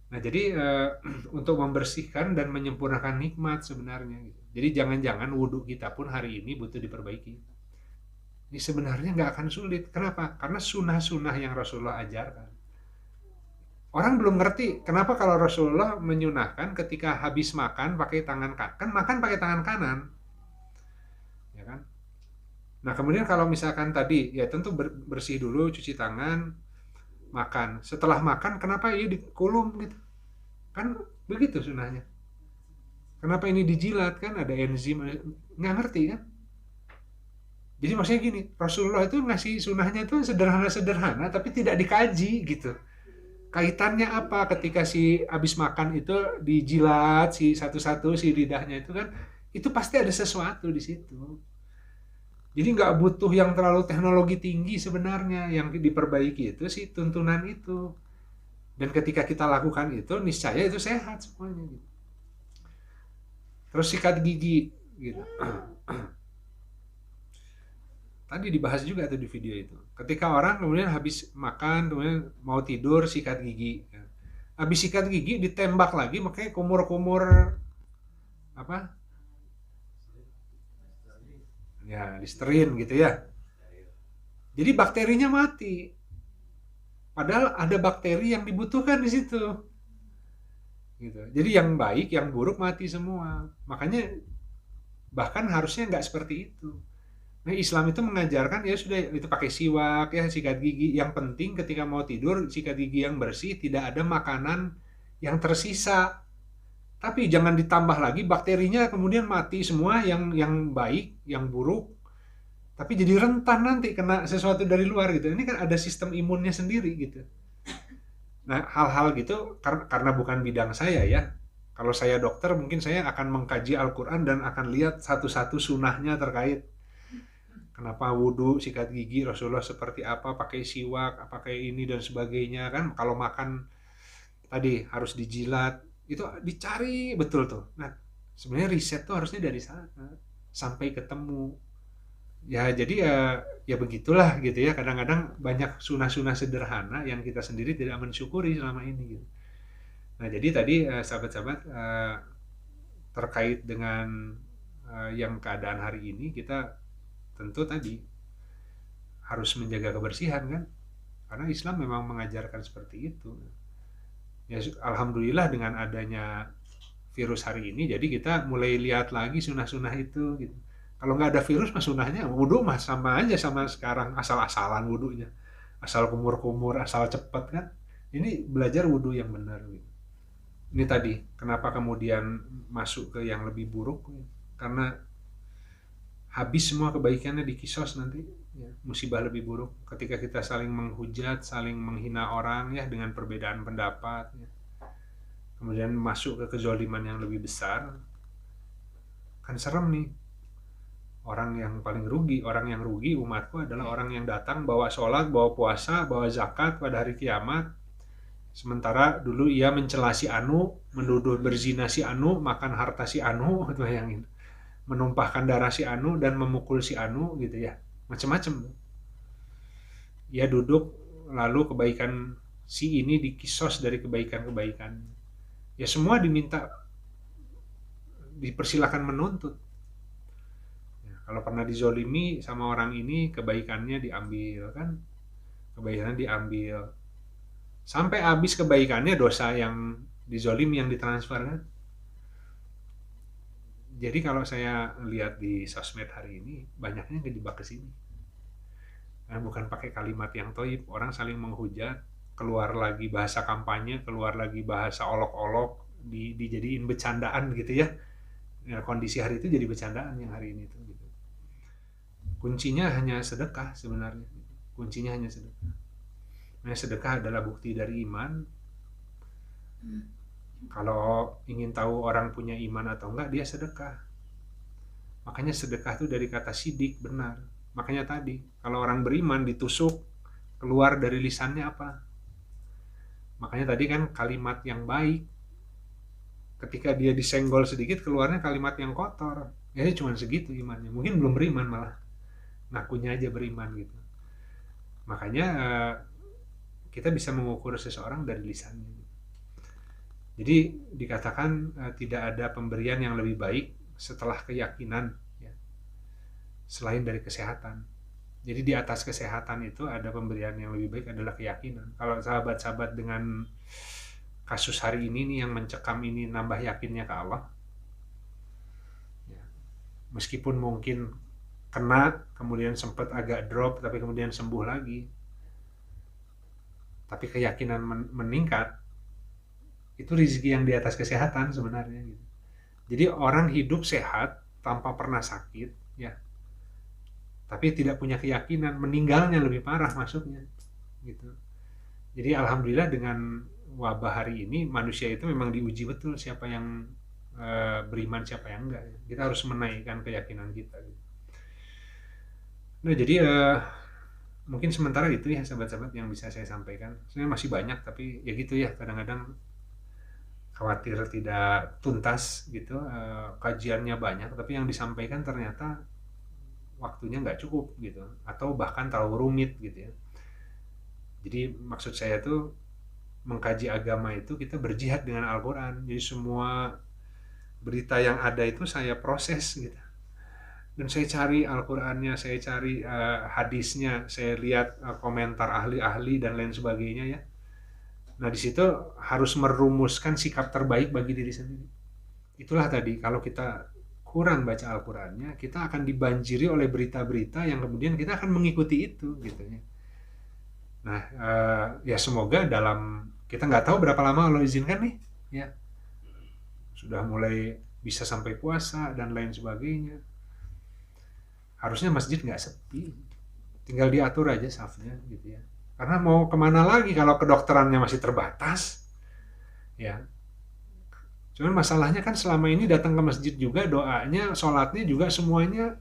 Nah jadi untuk membersihkan dan menyempurnakan nikmat sebenarnya. Gitu. Jadi jangan-jangan wudhu kita pun hari ini butuh diperbaiki. Ini sebenarnya nggak akan sulit. Kenapa? Karena sunnah-sunnah yang Rasulullah ajarkan. Orang belum ngerti kenapa kalau Rasulullah menyunahkan ketika habis makan pakai tangan kanan, kan makan pakai tangan kanan, ya kan? Nah kemudian kalau misalkan tadi ya tentu bersih dulu, cuci tangan, makan. Setelah makan kenapa ini dikulum gitu? Kan begitu sunahnya. Kenapa ini dijilat, kan ada enzim, nggak ngerti kan? Jadi maksudnya gini, Rasulullah itu ngasih sunahnya itu sederhana-sederhana tapi tidak dikaji gitu. Kaitannya apa ketika si habis makan itu dijilat si satu-satu si lidahnya itu kan, itu pasti ada sesuatu di situ. Jadi nggak butuh yang terlalu teknologi tinggi sebenarnya, yang diperbaiki itu si tuntunan itu. Dan ketika kita lakukan itu, niscaya itu sehat semuanya gitu. Terus sikat gigi gitu. Tadi dibahas juga tuh di video itu. Ketika orang kemudian habis makan, kemudian mau tidur, sikat gigi. Habis sikat gigi ditembak lagi, makanya kumur-kumur apa? Ya, Listerin gitu ya. Jadi bakterinya mati. Padahal ada bakteri yang dibutuhkan di situ. Gitu. Jadi yang baik, yang buruk mati semua. Makanya bahkan harusnya nggak seperti itu. Nah, Islam itu mengajarkan ya sudah itu pakai siwak ya, sikat gigi. Yang penting ketika mau tidur sikat gigi yang bersih, tidak ada makanan yang tersisa. Tapi jangan ditambah lagi bakterinya kemudian mati semua, yang baik, yang buruk. Tapi jadi rentan nanti kena sesuatu dari luar gitu. Ini kan ada sistem imunnya sendiri gitu. Nah, hal-hal gitu karena bukan bidang saya ya. Kalau saya dokter mungkin saya akan mengkaji Al-Qur'an dan akan lihat satu-satu sunahnya terkait kenapa wudhu, sikat gigi Rasulullah seperti apa, pakai siwak, pakai ini dan sebagainya kan. Kalau makan tadi harus dijilat, itu dicari betul tuh. Nah, sebenarnya riset tuh harusnya dari sana sampai ketemu. Ya jadi ya begitulah gitu ya. Kadang-kadang banyak sunah-sunah sederhana yang kita sendiri tidak mensyukuri selama ini gitu. Nah jadi tadi sahabat-sahabat terkait dengan yang keadaan hari ini, kita tentu tadi harus menjaga kebersihan kan, karena Islam memang mengajarkan seperti itu. Ya alhamdulillah dengan adanya virus hari ini, jadi kita mulai lihat lagi sunah-sunah itu gitu. Kalau nggak ada virus mah sunahnya wudhu mah sama aja sama sekarang, asal-asalan wudhunya, asal kumur-kumur, asal cepet kan. Ini belajar wudhu yang benar gitu. Ini tadi kenapa kemudian masuk ke yang lebih buruk, karena habis semua kebaikannya di kisos nanti ya, musibah lebih buruk ketika kita saling menghujat, saling menghina orang ya dengan perbedaan pendapat ya. Kemudian masuk ke kezaliman yang lebih besar, kan serem nih. Orang yang paling rugi, orang yang rugi umatku adalah orang yang datang bawa sholat, bawa puasa, bawa zakat pada hari kiamat. Sementara dulu ia mencela si Anu, menuduh berzina si Anu, makan harta si Anu, bayangin. Menumpahkan darah si Anu dan memukul si Anu gitu ya. Macam-macam. Ia duduk lalu kebaikan si ini dikisos dari kebaikan-kebaikan. Ya semua diminta, dipersilakan menuntut. Kalau pernah dizolimi sama orang ini, kebaikannya diambil kan, kebaikannya diambil sampai habis kebaikannya, dosa yang dizolimi yang ditransfer kan. Jadi kalau saya lihat di sosmed hari ini, banyaknya kejebak ke sini. Nah, bukan pakai kalimat yang toib, orang saling menghujat, keluar lagi bahasa kampanye, keluar lagi bahasa olok-olok, dijadiin bercandaan gitu ya. Ya, kondisi hari itu jadi bercandaan yang hari ini tuh. Gitu. Kuncinya hanya sedekah sebenarnya. Kuncinya hanya sedekah. Nah, sedekah adalah bukti dari iman. Kalau ingin tahu orang punya iman atau enggak, dia sedekah. Makanya sedekah itu dari kata sidik, benar. Makanya tadi, kalau orang beriman ditusuk, keluar dari lisannya apa? Makanya tadi kan kalimat yang baik, ketika dia disenggol sedikit keluarnya kalimat yang kotor. Ya cuma segitu imannya. Mungkin belum beriman malah. Ngakunya aja beriman gitu. Makanya kita bisa mengukur seseorang dari lisannya. Jadi dikatakan tidak ada pemberian yang lebih baik setelah keyakinan, ya, selain dari kesehatan. Jadi di atas kesehatan itu ada pemberian yang lebih baik adalah keyakinan. Kalau sahabat-sahabat dengan kasus hari ini nih yang mencekam ini nambah yakinnya ke Allah, ya, meskipun mungkin kena kemudian sempat agak drop tapi kemudian sembuh lagi, tapi keyakinan meningkat, itu rezeki yang di atas kesehatan sebenarnya gitu. Jadi orang hidup sehat tanpa pernah sakit, ya, tapi tidak punya keyakinan, meninggalnya lebih parah masuknya gitu. Jadi alhamdulillah dengan wabah hari ini manusia itu memang diuji betul siapa yang beriman siapa yang enggak. Kita harus menaikkan keyakinan kita gitu. Nah jadi mungkin sementara itu ya sahabat-sahabat yang bisa saya sampaikan. Sebenarnya masih banyak tapi ya gitu ya, kadang-kadang khawatir tidak tuntas gitu, kajiannya banyak tapi yang disampaikan ternyata waktunya nggak cukup gitu, atau bahkan terlalu rumit gitu ya. Jadi maksud saya tuh mengkaji agama itu kita berjihad dengan Al-Quran. Jadi semua berita yang ada itu saya proses gitu. Dan saya cari Al-Qurannya, saya cari hadisnya, saya lihat komentar ahli-ahli dan lain sebagainya ya. Nah di situ harus merumuskan sikap terbaik bagi diri sendiri. Itulah tadi, kalau kita kurang baca Al-Qurannya, kita akan dibanjiri oleh berita-berita yang kemudian kita akan mengikuti itu gitu ya. Nah ya semoga dalam, kita nggak tahu berapa lama Allah izinkan nih ya, sudah mulai bisa sampai puasa dan lain sebagainya, harusnya masjid nggak sepi, tinggal diatur aja safnya gitu ya. Karena mau kemana lagi kalau kedokterannya masih terbatas ya. Cuman masalahnya kan selama ini datang ke masjid juga doanya, sholatnya juga semuanya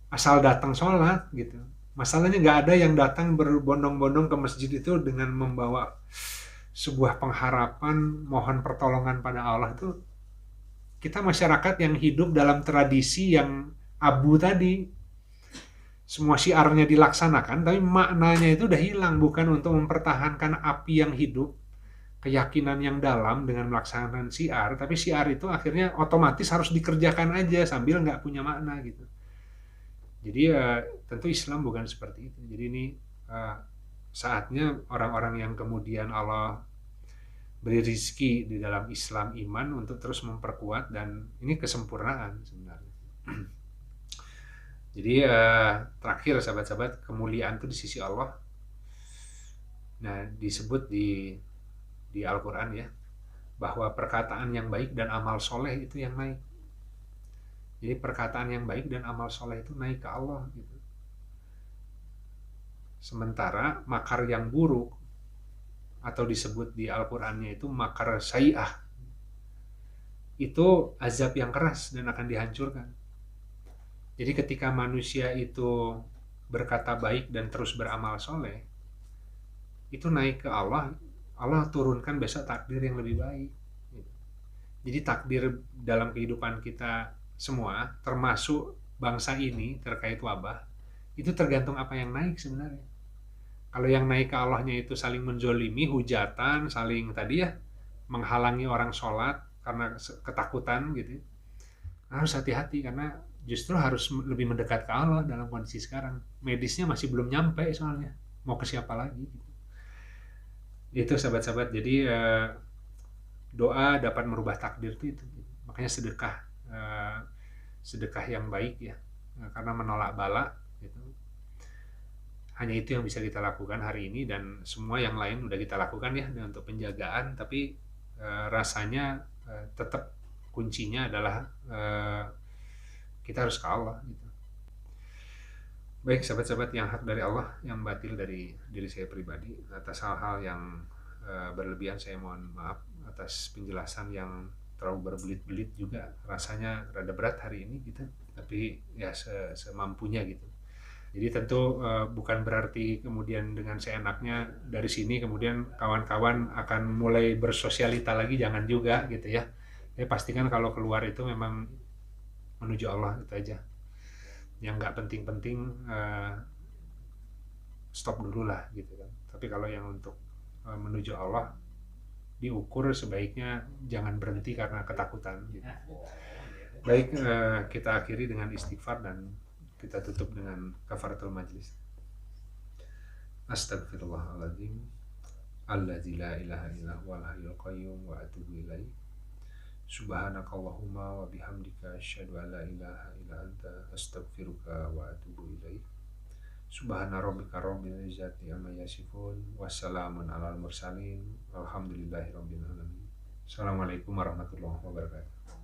asal datang sholat gitu. Masalahnya nggak ada yang datang berbondong-bondong ke masjid itu dengan membawa sebuah pengharapan, mohon pertolongan pada Allah. Itu kita masyarakat yang hidup dalam tradisi yang abu tadi. Semua syiarnya dilaksanakan, tapi maknanya itu udah hilang. Bukan untuk mempertahankan api yang hidup, keyakinan yang dalam dengan melaksanakan syiar, tapi syiar itu akhirnya otomatis harus dikerjakan aja sambil nggak punya makna gitu. Jadi ya tentu Islam bukan seperti itu. Jadi ini saatnya orang-orang yang kemudian Allah beri rizki di dalam Islam iman untuk terus memperkuat, dan ini kesempurnaan sebenarnya. Jadi terakhir sahabat-sahabat, kemuliaan itu di sisi Allah. Nah disebut di Al-Quran ya, bahwa perkataan yang baik dan amal soleh itu yang naik. Jadi perkataan yang baik dan amal soleh itu naik ke Allah gitu. Sementara makar yang buruk, atau disebut di Al-Qurannya itu makar sayyi'ah, itu azab yang keras dan akan dihancurkan. Jadi ketika manusia itu berkata baik dan terus beramal soleh, itu naik ke Allah, Allah turunkan besok takdir yang lebih baik. Jadi takdir dalam kehidupan kita semua, termasuk bangsa ini terkait wabah, itu tergantung apa yang naik sebenarnya. Kalau yang naik ke Allahnya itu saling menzolimi, hujatan, saling tadi ya, menghalangi orang sholat karena ketakutan gitu, harus hati-hati karena justru harus lebih mendekat ke Allah dalam kondisi sekarang. Medisnya masih belum nyampe soalnya, mau ke siapa lagi gitu. Itu sahabat-sahabat, jadi doa dapat merubah takdir itu. Makanya sedekah yang baik ya, karena menolak bala gitu. Hanya itu yang bisa kita lakukan hari ini, dan semua yang lain udah kita lakukan ya untuk penjagaan, tapi rasanya tetap kuncinya adalah kita harus ke Allah gitu. Baik sahabat-sahabat, yang hak dari Allah, yang batil dari diri saya pribadi. Atas hal-hal yang berlebihan saya mohon maaf. Atas penjelasan yang terlalu berbelit-belit juga rasanya rada berat hari ini gitu, tapi ya semampunya gitu. Jadi tentu bukan berarti kemudian dengan seenaknya dari sini kemudian kawan-kawan akan mulai bersosialita lagi, jangan juga gitu ya. Ya pastikan kalau keluar itu memang menuju Allah itu aja. Yang nggak penting-penting stop dulu lah gitu kan. Tapi kalau yang untuk menuju Allah diukur sebaiknya jangan berhenti karena ketakutan gitu. Baik, kita akhiri dengan istighfar dan kita tutup dengan kafaratul majlis. Astagfirullahaladzim alladzi la ilaha illa huwal hayyul qayyum wa atubu ilaih. Subhanakallahumma wa bihamdika asyhadu an la ilaha illa anta astaghfiruka wa atubu ilaih. Subhana rabbika rabbil izzati amma yasifun wassalamun alal mursalin walhamdulillahi rabbil alamin. Assalamualaikum warahmatullahi wabarakatuh.